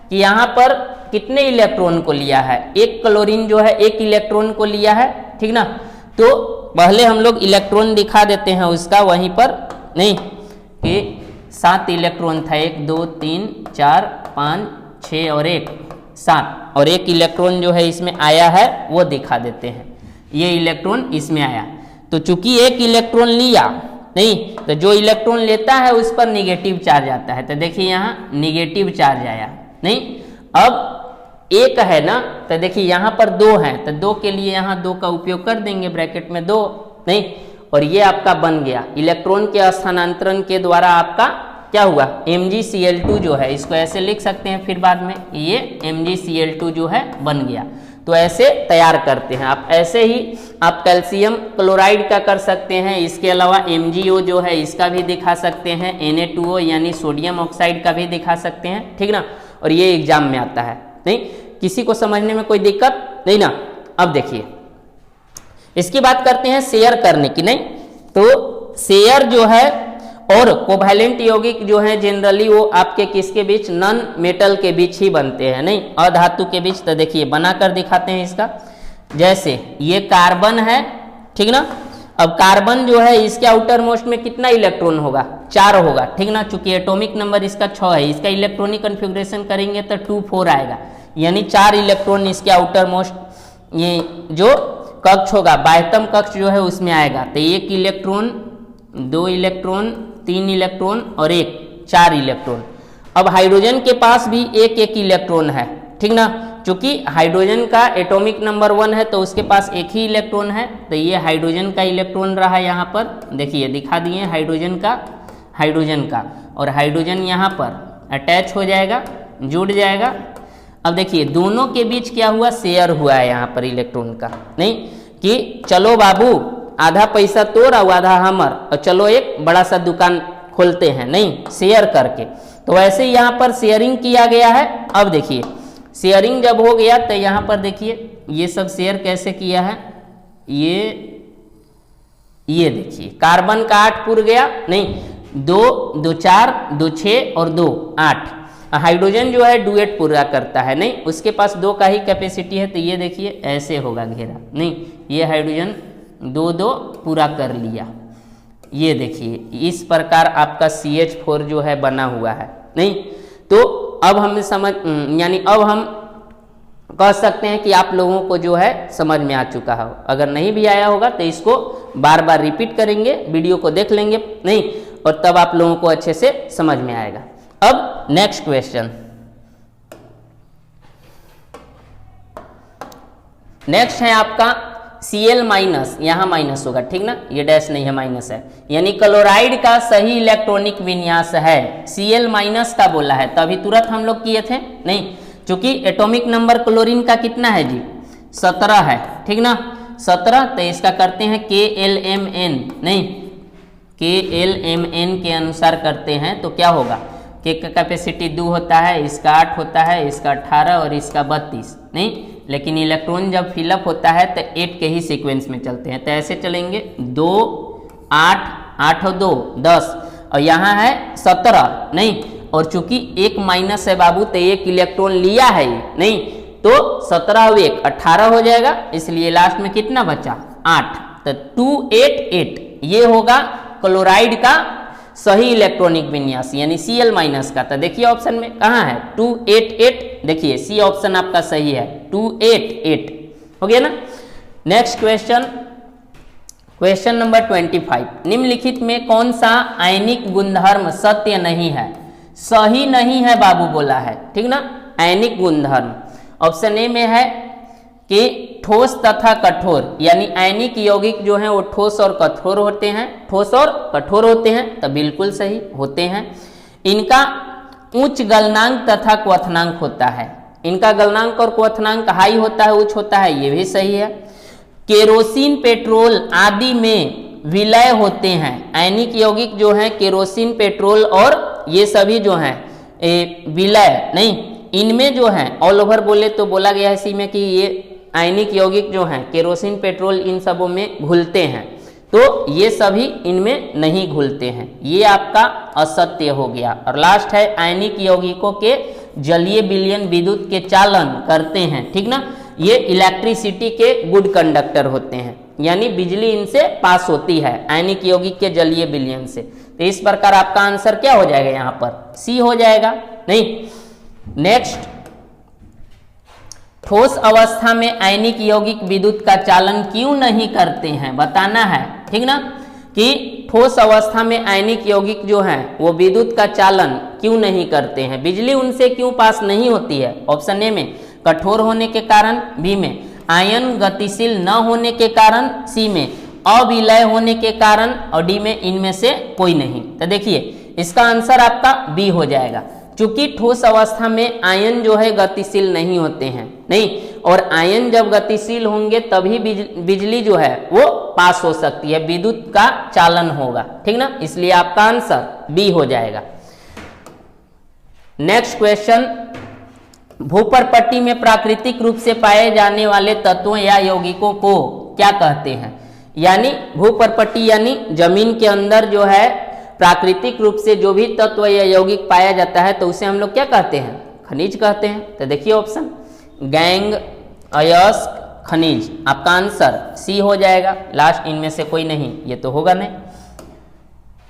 कि यहाँ पर कितने इलेक्ट्रॉन को लिया है, एक क्लोरीन जो है 1 इलेक्ट्रॉन को लिया है, ठीक ना। तो पहले हम लोग इलेक्ट्रॉन दिखा देते हैं उसका वहीं पर, नहीं कि 7 इलेक्ट्रॉन था, 1 2 3 4 5 6 और 1 7, और 1 इलेक्ट्रॉन जो है इसमें आया है वो दिखा देते हैं। ये इलेक्ट्रॉन इसमें आया, तो चूंकि 1 इलेक्ट्रॉन लिया, नहीं तो जो इलेक्ट्रॉन लेता है उस पर निगेटिव चार्ज आता है। तो देखिए यहाँ निगेटिव चार्ज आया, नहीं। अब 1 है ना, तो देखिए यहाँ पर 2 है, तो 2 के लिए यहाँ 2 का उपयोग कर देंगे ब्रैकेट में 2, नहीं। और ये आपका बन गया, इलेक्ट्रॉन के स्थानांतरण के द्वारा आपका क्या हुआ, MgCl2 जो है, इसको ऐसे लिख सकते हैं फिर बाद में, ये MgCl2 जो है बन गया। तो ऐसे तैयार करते हैं आप। ऐसे ही आप कैल्शियम क्लोराइड का कर सकते हैं, इसके अलावा MgO जो है इसका भी दिखा सकते हैं, Na2O यानी सोडियम ऑक्साइड का भी दिखा सकते हैं, ठीक ना। और ये एग्जाम में आता है, नहीं, किसी को समझने में कोई दिक्कत नहीं ना। अब देखिए इसकी बात करते हैं शेयर करने की, नहीं। तो शेयर जो है और कोवैलेंट यौगिक जो है जनरली वो आपके किसके बीच, नॉन मेटल के बीच ही बनते हैं, नहीं, अधातु के बीच। तो देखिए बनाकर दिखाते हैं इसका। जैसे ये कार्बन है, ठीक ना। अब कार्बन जो है इसके आउटर मोस्ट में कितना इलेक्ट्रॉन होगा, 4 होगा, ठीक ना। चूंकि एटॉमिक नंबर इसका 6 है, इसका इलेक्ट्रॉनिक कन्फिग्रेशन करेंगे तो 2 4 आएगा, यानी 4 इलेक्ट्रॉन इसके आउटर मोस्ट ये जो कक्ष होगा, बाह्यतम कक्ष जो है उसमें आएगा। तो 1 इलेक्ट्रॉन 2 इलेक्ट्रॉन 3 इलेक्ट्रॉन और 4 इलेक्ट्रॉन। अब हाइड्रोजन के पास भी 1 इलेक्ट्रॉन है, ठीक ना। चूंकि हाइड्रोजन का एटॉमिक नंबर 1 है तो उसके पास 1 ही इलेक्ट्रॉन है, तो ये हाइड्रोजन का इलेक्ट्रॉन रहा यहाँ पर, देखिए दिखा दिए हाइड्रोजन का, और हाइड्रोजन यहाँ पर अटैच हो जाएगा, जुड़ जाएगा। अब देखिए दोनों के बीच क्या हुआ, शेयर हुआ है यहाँ पर इलेक्ट्रॉन का, नहीं कि चलो बाबू आधा पैसा तोड़ और आधा हमर, और चलो एक बड़ा सा दुकान खोलते हैं, नहीं, शेयर करके। तो वैसे ही यहाँ पर शेयरिंग किया गया है। अब देखिए शेयरिंग जब हो गया तो यहाँ पर देखिए ये सब शेयर कैसे किया है, ये देखिए कार्बन का 8 पुर गया, नहीं, 2 2 4 2 6 और 2 8। हाइड्रोजन जो है डुएट पूरा करता है, नहीं, उसके पास 2 का ही कैपेसिटी है। तो ये देखिए ऐसे होगा घेरा, नहीं, ये हाइड्रोजन 2 2 पूरा कर लिया। ये देखिए इस प्रकार आपका CH4 जो है बना हुआ है, नहीं। तो अब हमें समझ, यानी अब हम कह सकते हैं कि आप लोगों को जो है समझ में आ चुका है। अगर नहीं भी आया होगा तो इसको बार बार रिपीट करेंगे, वीडियो को देख लेंगे, नहीं, और तब आप लोगों को अच्छे से समझ में आएगा। अब नेक्स्ट क्वेश्चन, नेक्स्ट है आपका Cl-, यहाँ माइनस होगा, ठीक ना, ये डैश नहीं है, माइनस है, यानी क्लोराइड का सही इलेक्ट्रॉनिक विन्यास है। Cl- का बोला है, तभी तुरंत हम लोग किए थे, नहीं, चूंकि एटॉमिक नंबर क्लोरीन का कितना है जी, 17 है, ठीक ना, 17। तो इसका करते हैं KLMN, नहीं, KLMN के अनुसार करते हैं तो क्या होगा, के का कैपेसिटी 2 होता है, इसका 8 होता है, इसका 18 और इसका 32, नहीं। लेकिन इलेक्ट्रॉन जब फिलअप होता है तो 8 के ही सीक्वेंस में चलते हैं, तो ऐसे चलेंगे 2 8 8 और 2 10, और यहाँ है 17, नहीं, और चूंकि 1 माइनस है बाबू तो 1 इलेक्ट्रॉन लिया है, नहीं, तो 17 और 1 18 हो जाएगा, इसलिए लास्ट में कितना बचा 8, तो 288 ये होगा क्लोराइड का सही इलेक्ट्रॉनिक विन्यास, यानी Cl- का। तो देखिए ऑप्शन में कहाँ है 288, देखिए सी ऑप्शन आपका सही है, 288 हो गया ना। नेक्स्ट क्वेश्चन, क्वेश्चन नंबर 25, निम्नलिखित में कौन सा आयनिक गुणधर्म सत्य नहीं है, सही नहीं है बाबू बोला है, ठीक ना। आयनिक गुणधर्म ऑप्शन ए में है कि ठोस तथा कठोर, यानी आयनिक यौगिक जो हैं वो ठोस और कठोर होते हैं, ठोस और कठोर होते हैं, तो बिल्कुल सही होते हैं। इनका उच्च गलनांक तथा क्वथनांक होता है, इनका गलनांक और क्वथनांक हाई होता है, उच्च होता है, ये भी सही है। केरोसिन, पेट्रोल आदि में विलय होते हैं। आयनिक यौगिक जो है केरोसिन, पेट्रोल और ये सभी जो हैं विलय नहीं, इनमें जो है ऑल ओवर बोले तो बोला गया है इसी में कि ये आयनिक यौगिक जो हैं केरोसिन, पेट्रोल इन सबों में घुलते हैं, तो ये सभी इनमें नहीं घुलते हैं। ये आपका असत्य हो गया। और लास्ट है आयनिक यौगिकों के जलीय विलयन विद्युत के चालन करते हैं, ठीक ना। ये इलेक्ट्रिसिटी के गुड कंडक्टर होते हैं, यानी बिजली इनसे पास होती है आयनिक यौगिक के जलीय विलयन से। तो इस प्रकार आपका आंसर क्या हो जाएगा, यहाँ पर सी हो जाएगा। नहीं, नेक्स्ट, ठोस अवस्था में आयनिक यौगिक विद्युत का चालन क्यों नहीं करते हैं, बताना है, ठीक ना। कि ठोस अवस्था में आयनिक यौगिक जो हैं वो विद्युत का चालन क्यों नहीं करते हैं, बिजली उनसे क्यों पास नहीं होती है। ऑप्शन ए में कठोर होने के कारण, बी में आयन गतिशील न होने के कारण, सी में अविलय होने के कारण और डी में इनमें से कोई नहीं। तो देखिए इसका आंसर आपका बी हो जाएगा, क्योंकि ठोस अवस्था में आयन जो है गतिशील नहीं होते हैं, नहीं, और आयन जब गतिशील होंगे तभी बिजली जो है वो पास हो सकती है, विद्युत का चालन होगा, ठीक ना। इसलिए आपका आंसर बी हो जाएगा। नेक्स्ट क्वेश्चन, भूपर्पट्टी में प्राकृतिक रूप से पाए जाने वाले तत्वों या यौगिकों को क्या कहते हैं। यानी भूपर्पट्टी यानी जमीन के अंदर जो है प्राकृतिक रूप से जो भी तत्व या यौगिक पाया जाता है तो उसे हम लोग क्या कहते हैं, खनिज कहते हैं। तो देखिए ऑप्शन, गैंग, अयस्क, खनिज, आपका आंसर सी हो जाएगा। लास्ट इनमें से कोई नहीं, ये तो होगा नहीं।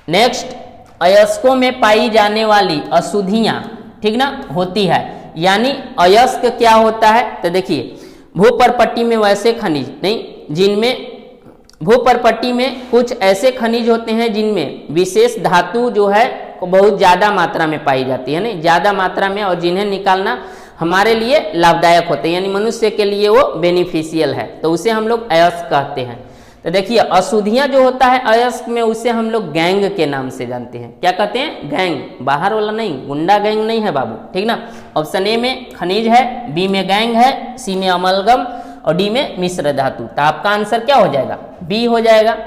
नेक्स्ट, अयस्कों में पाई जाने वाली अशुद्धियां, ठीक ना, होती है। यानी अयस्क क्या होता है, तो देखिए भूपर्पट्टी में वैसे खनिज नहीं जिनमें, भूपर्पट्टी में कुछ ऐसे खनिज होते हैं जिनमें विशेष धातु जो है बहुत ज्यादा मात्रा में पाई जाती है, नहीं, ज्यादा मात्रा में, और जिन्हें निकालना हमारे लिए लाभदायक होते हैं, यानी मनुष्य के लिए वो बेनिफिशियल है, तो उसे हम लोग अयस्क कहते हैं। तो देखिए अशुद्धियां जो होता है अयस्क में, उसे हम लोग गैंग के नाम से जानते हैं। क्या कहते हैं, गैंग, बाहर वाला नहीं, गुंडा गैंग नहीं है बाबू, ठीक ना। ऑप्शन ए में खनिज है, बी में गैंग है, सी में अमलगम और डी में मिश्र धातु। तो आपका आंसर क्या हो जाएगा, बी हो जाएगा।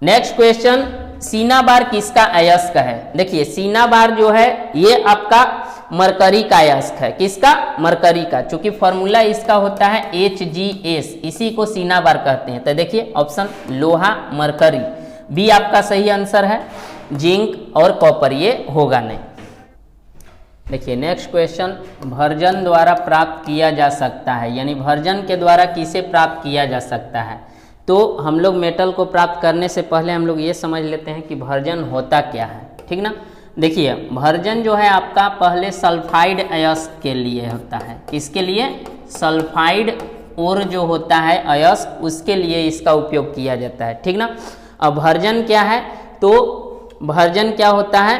नेक्स्ट क्वेश्चन, सीना बार किसका अयस्क है। देखिए सीना बार जो है ये आपका मरकरी का अयस्क है। किसका, मरकरी का, चूंकि फॉर्मूला इसका होता है HgS, इसी को सीना बार कहते हैं। तो देखिए ऑप्शन लोहा, मरकरी, बी आपका सही आंसर है। जिंक और कॉपर ये होगा नहीं। देखिए नेक्स्ट क्वेश्चन, भर्जन द्वारा प्राप्त किया जा सकता है, यानी भर्जन के द्वारा किसे प्राप्त किया जा सकता है। तो हम लोग मेटल को प्राप्त करने से पहले हम लोग ये समझ लेते हैं कि भर्जन होता क्या है, ठीक ना। देखिए भर्जन जो है आपका पहले सल्फाइड अयस्क के लिए होता है। किसके लिए, सल्फाइड और जो होता है अयस्क, उसके लिए इसका उपयोग किया जाता है, ठीक ना। अब भर्जन क्या है, तो भर्जन क्या होता है,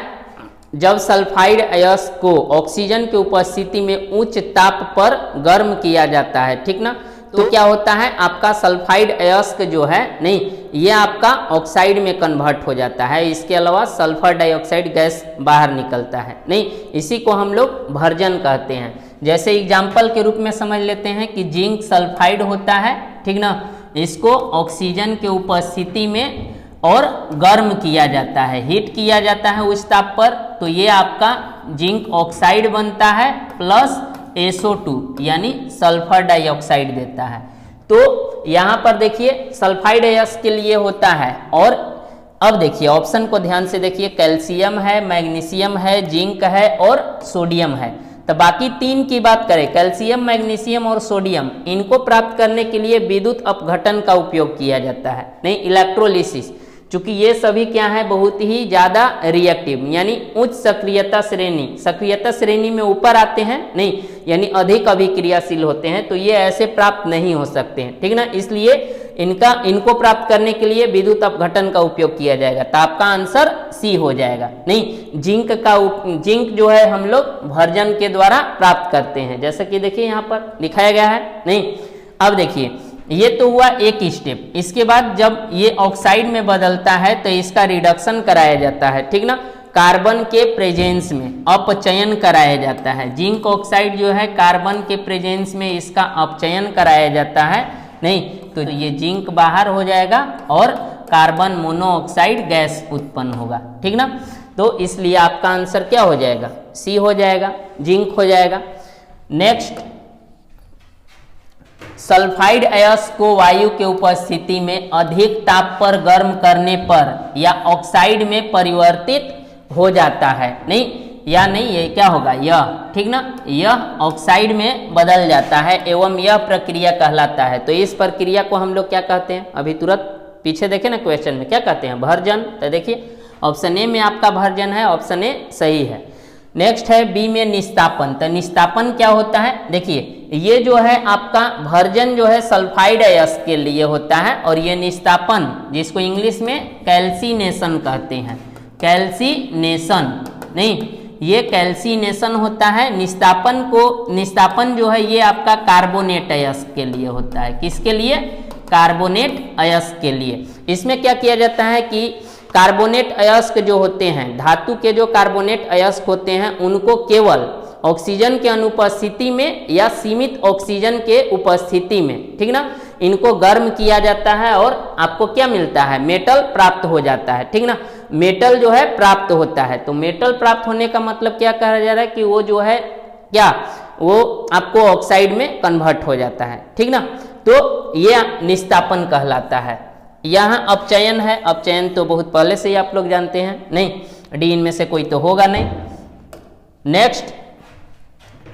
जब सल्फाइड अयस्क को ऑक्सीजन की उपस्थिति में उच्च ताप पर गर्म किया जाता है, ठीक ना, तो क्या होता है आपका सल्फाइड अयस्क जो है नहीं, ये आपका ऑक्साइड में कन्वर्ट हो जाता है। इसके अलावा सल्फर डाइऑक्साइड गैस बाहर निकलता है, नहीं, इसी को हम लोग भर्जन कहते हैं। जैसे एग्जाम्पल के रूप में समझ लेते हैं कि जिंक सल्फाइड होता है, ठीक ना, इसको ऑक्सीजन के उपस्थिति में और गर्म किया जाता है, हीट किया जाता है उस ताप पर, तो ये आपका जिंक ऑक्साइड बनता है प्लस SO2 यानी सल्फर डाइऑक्साइड देता है। तो यहाँ पर देखिए सल्फाइड अयस्क के लिए होता है। और अब देखिए ऑप्शन को ध्यान से देखिए, कैल्शियम है, मैग्नीशियम है, जिंक है और सोडियम है। तो बाकी तीन की बात करें, कैल्शियम, मैग्नीशियम और सोडियम, इनको प्राप्त करने के लिए विद्युत अपघटन का उपयोग किया जाता है, नहीं इलेक्ट्रोलिसिस। चूंकि ये सभी क्या है, बहुत ही ज्यादा रिएक्टिव, यानी उच्च सक्रियता श्रेणी में ऊपर आते हैं, नहीं, यानी अधिक अभिक्रियाशील होते हैं, तो ये ऐसे प्राप्त नहीं हो सकते हैं, ठीक ना। इसलिए इनको प्राप्त करने के लिए विद्युत अपघटन का उपयोग किया जाएगा। तो आपका आंसर सी हो जाएगा। नहीं, जिंक जो है हम लोग भर्जन के द्वारा प्राप्त करते हैं, जैसे कि देखिए यहाँ पर दिखाया गया है। नहीं, अब देखिए ये तो हुआ एक स्टेप। इसके बाद जब ये ऑक्साइड में बदलता है तो इसका रिडक्शन कराया जाता है, ठीक ना, कार्बन के प्रेजेंस में अपचयन कराया जाता है। जिंक ऑक्साइड जो है कार्बन के प्रेजेंस में इसका अपचयन कराया जाता है, नहीं, तो ये जिंक बाहर हो जाएगा और कार्बन मोनोऑक्साइड गैस उत्पन्न होगा, ठीक ना। तो इसलिए आपका आंसर क्या हो जाएगा, सी हो जाएगा, जिंक हो जाएगा। नेक्स्ट, सल्फाइड अयस्क को वायु के उपस्थिति में अधिक ताप पर गर्म करने पर या ऑक्साइड में परिवर्तित हो जाता है, नहीं या नहीं, ये क्या होगा, यह, ठीक ना, यह ऑक्साइड में बदल जाता है एवं यह प्रक्रिया कहलाता है। तो इस प्रक्रिया को हम लोग क्या कहते हैं, अभी तुरंत पीछे देखे ना क्वेश्चन में क्या कहते हैं, भर्जन। तो देखिए ऑप्शन ए में आपका भर्जन है, ऑप्शन ए सही है। नेक्स्ट है बी में निस्तापन। तो निस्तापन क्या होता है, देखिए ये जो है आपका भर्जन जो है सल्फाइड अयस्क के लिए होता है, और ये निस्तापन जिसको इंग्लिश में कैल्सिनेशन कहते हैं, कैल्सिनेशन, नहीं ये कैल्सिनेशन होता है। निस्तापन जो है ये आपका कार्बोनेट अयस्क के लिए होता है, किसके लिए, कार्बोनेट अयस्क के लिए। इसमें क्या किया जाता है कि कार्बोनेट अयस्क जो होते हैं, धातु के जो कार्बोनेट अयस्क होते हैं, उनको केवल ऑक्सीजन के अनुपस्थिति में या सीमित ऑक्सीजन के उपस्थिति में, ठीक ना, इनको गर्म किया जाता है और आपको क्या मिलता है, मेटल प्राप्त हो जाता है, ठीक ना, मेटल जो है प्राप्त होता है। तो मेटल प्राप्त होने का मतलब क्या कहा जा रहा है कि वो जो है क्या, वो आपको ऑक्साइड में कन्वर्ट हो जाता है, ठीक ना। तो ये निस्तापन कहलाता है। यहाँ अपचयन है, अपचयन तो बहुत पहले से ही आप लोग जानते हैं, नहीं डी इनमें से कोई तो होगा नहीं। नेक्स्ट,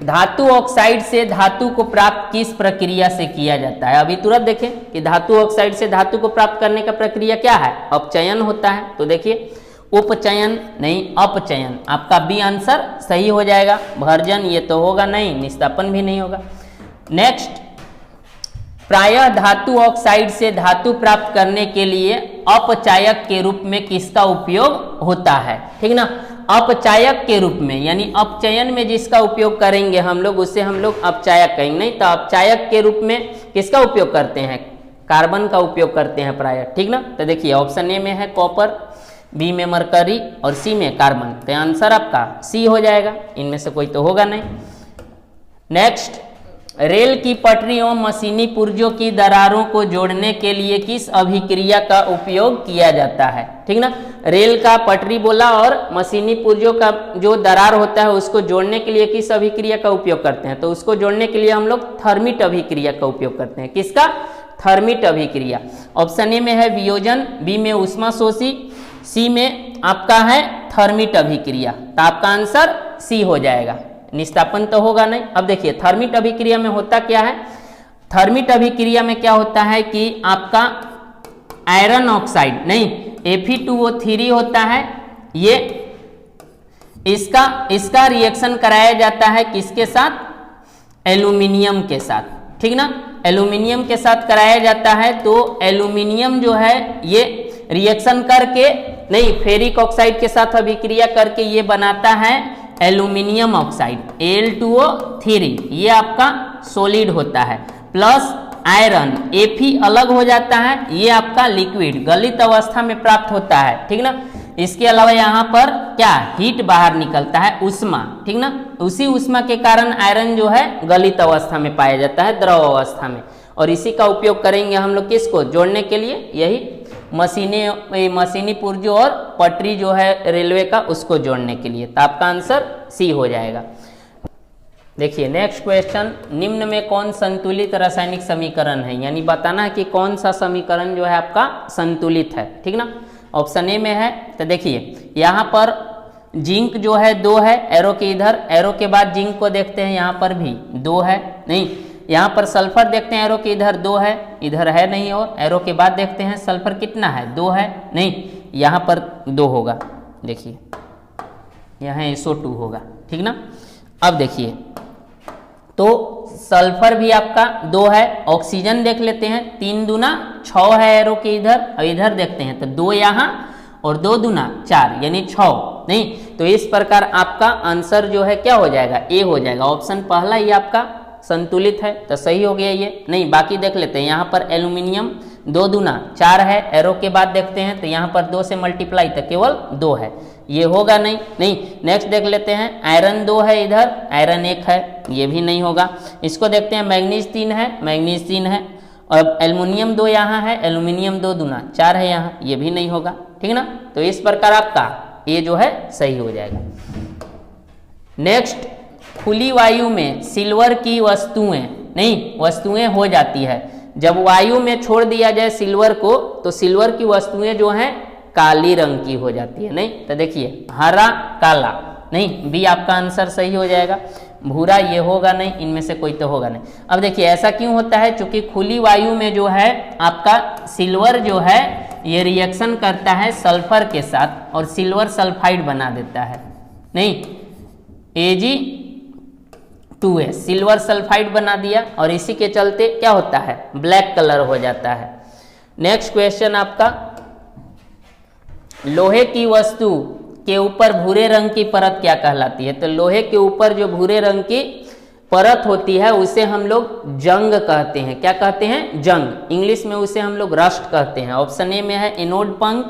धातु ऑक्साइड से धातु को प्राप्त किस प्रक्रिया से किया जाता है। अभी तुरंत देखें कि धातु ऑक्साइड से धातु को प्राप्त करने का प्रक्रिया क्या है, अपचयन होता है। तो देखिए उपचयन नहीं अपचयन, आपका बी आंसर सही हो जाएगा। भर्जन ये तो होगा नहीं, निस्तापन भी नहीं होगा। नेक्स्ट, प्रायः धातु ऑक्साइड से धातु प्राप्त करने के लिए अपचायक के रूप में किसका उपयोग होता है, ठीक ना, अपचायक के रूप में, यानी अपचयन में जिसका उपयोग करेंगे हम लोग उससे हम लोग अपचायक कहेंगे, नहीं तो अपचायक के रूप में किसका उपयोग करते हैं, कार्बन का उपयोग करते हैं प्रायः, ठीक ना। तो देखिए ऑप्शन ए में है कॉपर, बी में मरकरी और सी में कार्बन। तो आंसर आपका सी हो जाएगा, इनमें से कोई तो होगा नहीं। नेक्स्ट, रेल की पटरी एवं मशीनी पुर्जों की दरारों को जोड़ने के लिए किस अभिक्रिया का उपयोग किया जाता है, ठीक ना। रेल का पटरी बोला और मशीनी पुर्जों का जो दरार होता है उसको जोड़ने के लिए किस अभिक्रिया का उपयोग करते हैं, तो उसको जोड़ने के लिए हम लोग थर्मिट अभिक्रिया का उपयोग करते हैं। किसका, थर्मिट अभिक्रिया। ऑप्शन ए में है वियोजन, बी में ऊष्माशोषी, सी में आपका है थर्मिट अभिक्रिया। तो आपका आंसर सी हो जाएगा, निस्तापन तो होगा नहीं। अब देखिए थर्मिट अभिक्रिया में होता क्या है, थर्मिट अभिक्रिया में क्या होता है कि आपका आयरन ऑक्साइड नहीं Fe2O3 होता है, ये इसका रिएक्शन कराया जाता है किसके साथ, एल्यूमिनियम के साथ, ठीक ना, एल्यूमिनियम के साथ कराया जाता है। तो एल्यूमिनियम जो है ये रिएक्शन करके नहीं फेरिक ऑक्साइड के साथ अभिक्रिया करके ये बनाता है एल्यूमिनियम ऑक्साइड Al2O3, ये आपका सॉलिड होता है, प्लस आयरन Fe अलग हो जाता है, ये आपका लिक्विड गलित अवस्था में प्राप्त होता है, ठीक ना। इसके अलावा यहाँ पर क्या हीट बाहर निकलता है, उष्मा, ठीक ना, उसी उष्मा के कारण आयरन जो है गलित अवस्था में पाया जाता है, द्रव अवस्था में, और इसी का उपयोग करेंगे हम लोग किसको जोड़ने के लिए, यही मशीनी पुर्जों और पटरी जो है रेलवे का उसको जोड़ने के लिए। तो आपका आंसर सी हो जाएगा। देखिए नेक्स्ट क्वेश्चन, निम्न में कौन संतुलित रासायनिक समीकरण है, यानी बताना है कि कौन सा समीकरण जो है आपका संतुलित है, ठीक ना। ऑप्शन ए में है, तो देखिए यहाँ पर जिंक जो है 2 है, एरो के इधर, एरो के बाद जिंक को देखते हैं यहाँ पर भी 2 है, नहीं यहाँ पर सल्फर देखते हैं एरो के इधर 2 है, इधर है नहीं, और एरो के बाद देखते हैं सल्फर कितना है 2 है, नहीं यहाँ पर 2 होगा, देखिए यहाँ SO2 होगा, ठीक ना। अब देखिए तो सल्फर भी आपका 2 है, ऑक्सीजन देख लेते हैं 3 दूना 6 है एरो के इधर, और इधर देखते हैं तो 2 यहाँ और 2 दूना 4 यानी 6, नहीं तो इस प्रकार आपका आंसर जो है क्या हो जाएगा, ए हो जाएगा। ऑप्शन पहला ही आपका संतुलित है, तो सही हो गया ये। नहीं बाकी देख लेते हैं, यहाँ पर एल्यूमिनियम 2 दूना 4 है, एरो के बाद देखते हैं तो यहाँ पर 2 से मल्टीप्लाई तो केवल 2 है, ये होगा नहीं। नेक्स्ट देख लेते हैं, आयरन 2 है इधर, आयरन 1 है, ये भी नहीं होगा। इसको देखते हैं, मैग्नीज 3 है, मैग्नीज 3 है, और एल्युमिनियम 2 यहाँ है, एल्युमिनियम 2 दूना 4 है यहाँ, ये भी नहीं होगा, ठीक है ना। तो इस प्रकार आपका ये जो है सही हो जाएगा। नेक्स्ट, खुली वायु में सिल्वर की वस्तुएं हो जाती है। जब वायु में छोड़ दिया जाए सिल्वर को तो सिल्वर की वस्तुएं जो हैं काली रंग की हो जाती है। नहीं तो देखिए हरा काला, नहीं बी आपका आंसर सही हो जाएगा। भूरा ये होगा नहीं, इनमें से कोई तो होगा नहीं। अब देखिए ऐसा क्यों होता है, क्योंकि खुली वायु में जो है आपका सिल्वर जो है ये रिएक्शन करता है सल्फर के साथ और सिल्वर सल्फाइड बना देता है। नहीं Ag2S सिल्वर सल्फाइड बना दिया और इसी के चलते क्या होता है, ब्लैक कलर हो जाता है। नेक्स्ट क्वेश्चन आपका, लोहे की वस्तु के ऊपर भूरे रंग की परत क्या कहलाती है। तो लोहे के ऊपर जो भूरे रंग की परत होती है उसे हम लोग जंग कहते हैं। क्या कहते हैं, जंग। इंग्लिश में उसे हम लोग रस्ट कहते हैं। ऑप्शन ए में है एनोड पंख,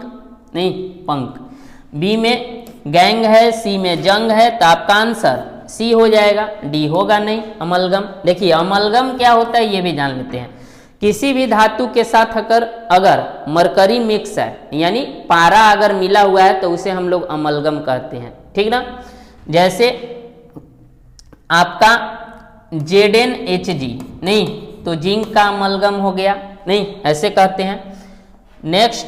बी में गैंग है, सी में जंग है। तो आपका आंसर सी हो जाएगा, डी होगा नहीं अमलगम। देखिए अमलगम क्या होता है ये भी जान लेते हैं। किसी भी धातु के साथ अगर मरकरी मिक्स है यानी पारा अगर मिला हुआ है तो उसे हम लोग अमलगम कहते हैं, ठीक ना। जैसे आपका ZnHg, नहीं तो जिंक का अमलगम हो गया, नहीं ऐसे कहते हैं। नेक्स्ट,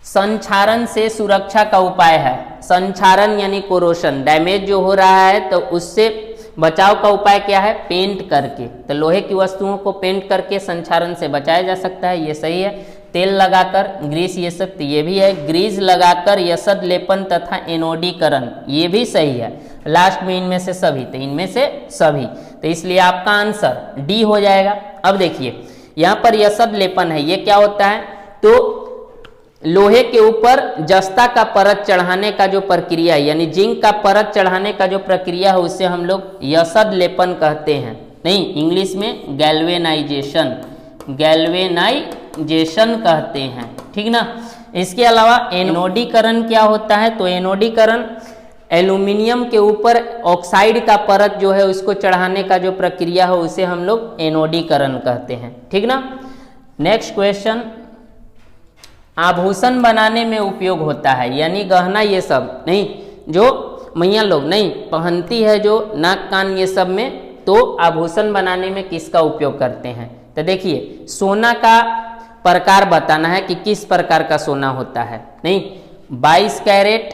संक्षारण से सुरक्षा का उपाय है। संक्षारण यानी कोरोशन, डैमेज जो हो रहा है तो उससे बचाव का उपाय क्या है, पेंट करके। तो लोहे की वस्तुओं को पेंट करके संक्षारण से बचाया जा सकता है, ये सही है। तेल लगाकर, ग्रीस यशद, ये भी है। ग्रीस लगाकर यशद लेपन तथा एनोडीकरण, ये भी सही है। लास्ट में इनमें से सभी, तो इनमें से सभी, तो इसलिए आपका आंसर डी हो जाएगा। अब देखिए यहाँ पर यशद लेपन है, ये क्या होता है, तो लोहे के ऊपर जस्ता का परत चढ़ाने का जो प्रक्रिया है यानी जिंक का परत चढ़ाने का जो प्रक्रिया है उसे हम लोग यशद लेपन कहते हैं। नहीं इंग्लिश में गैल्वेनाइजेशन कहते हैं, ठीक ना। इसके अलावा एनोडीकरण क्या होता है, तो एनोडीकरण एल्यूमिनियम के ऊपर ऑक्साइड का परत जो है उसको चढ़ाने का जो प्रक्रिया है उसे हम लोग एनोडीकरण कहते हैं, ठीक ना। नेक्स्ट क्वेश्चन, आभूषण बनाने में उपयोग होता है यानी गहना ये सब, नहीं जो मैया लोग नहीं पहनती है जो नाक कान ये सब में, तो आभूषण बनाने में किसका उपयोग करते हैं। तो देखिए सोना का प्रकार बताना है कि किस प्रकार का सोना होता है। नहीं 22 कैरेट,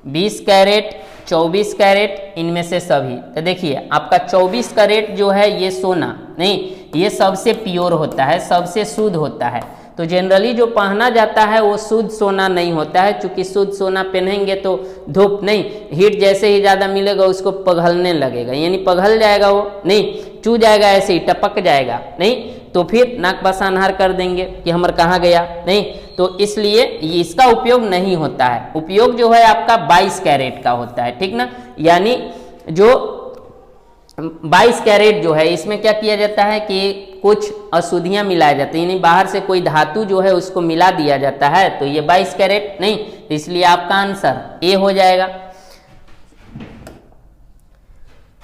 20 कैरेट, 24 कैरेट, इनमें से सभी। तो देखिए आपका 24 कैरेट जो है ये सोना, नहीं ये सबसे प्योर होता है, सबसे शुद्ध होता है। तो जनरली जो पहना जाता है वो शुद्ध सोना नहीं होता है, क्योंकि शुद्ध सोना पहनेंगे तो धूप नहीं हीट जैसे ही ज़्यादा मिलेगा उसको पिघलने लगेगा, यानी पिघल जाएगा, वो नहीं चू जाएगा, ऐसे ही टपक जाएगा, नहीं तो फिर नाक बसानहार कर देंगे कि हमारा कहाँ गया, नहीं तो इसलिए इसका उपयोग नहीं होता है। उपयोग जो है आपका 22 कैरेट का होता है, ठीक ना। यानी जो 22 कैरेट जो है इसमें क्या किया जाता है कि कुछ अशुद्धियां मिलाया जाती है, यानी बाहर से कोई धातु जो है उसको मिला दिया जाता है, तो ये 22 कैरेट नहीं, तो इसलिए आपका आंसर ए हो जाएगा।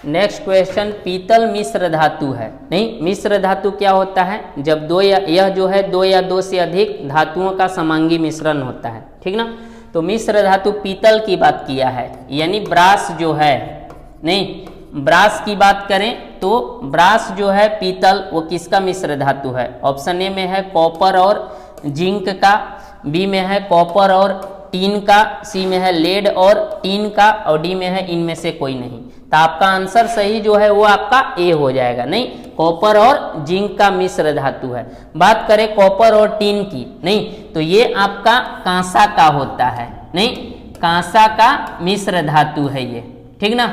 नेक्स्ट क्वेश्चन, पीतल मिश्र धातु है। नहीं मिश्र धातु क्या होता है, जब यह जो है 2 या 2 से अधिक धातुओं का समांगी मिश्रण होता है, ठीक ना। तो मिश्र धातु पीतल की बात किया है, यानी ब्रास जो है, नहीं ब्रास की बात करें तो ब्रास जो है पीतल वो किसका मिश्र धातु है। ऑप्शन ए में है कॉपर और जिंक का, बी में है कॉपर और टीन का, सी में है लेड और टीन का, और डी में है इनमें से कोई नहीं। तो आपका आंसर सही जो है वो आपका ए हो जाएगा। नहीं कॉपर और जिंक का मिश्र धातु है। बात करें कॉपर और टीन की, नहीं तो ये आपका कांसा का होता है, नहीं कांसा का मिश्र धातु है ये, ठीक ना।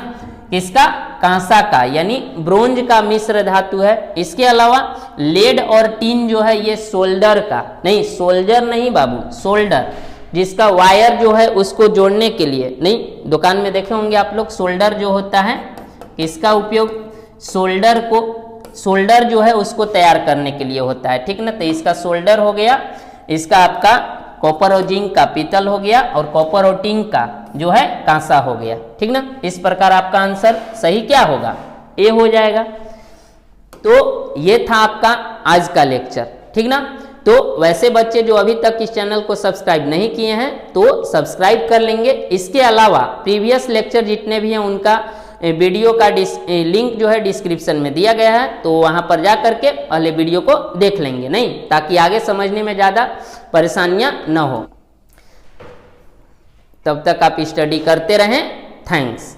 किसका, कांसा का, यानी ब्रोंज का मिश्र धातु है। इसके अलावा लेड और टीन जो है ये सोल्डर का, नहीं सोल्जर नहीं बाबू, सोल्डर, जिसका वायर जो है उसको जोड़ने के लिए, नहीं दुकान में देखे होंगे आप लोग, सोल्डर जो होता है इसका उपयोग सोल्डर जो है उसको तैयार करने के लिए होता है, ठीक ना। तो इसका सोल्डर हो गया, इसका आपका कॉपर और जिंक का पीतल हो गया, और कॉपर और टिन का जो है कांसा हो गया, ठीक ना। इस प्रकार आपका आंसर सही क्या होगा, ए हो जाएगा। तो ये था आपका आज का लेक्चर, ठीक ना। तो वैसे बच्चे जो अभी तक इस चैनल को सब्सक्राइब नहीं किए हैं तो सब्सक्राइब कर लेंगे। इसके अलावा प्रीवियस लेक्चर जितने भी हैं उनका वीडियो का लिंक जो है डिस्क्रिप्शन में दिया गया है, तो वहां पर जा करके पहले वीडियो को देख लेंगे, नहीं, ताकि आगे समझने में ज़्यादा परेशानियां न हो। तब तक आप स्टडी करते रहें। थैंक्स।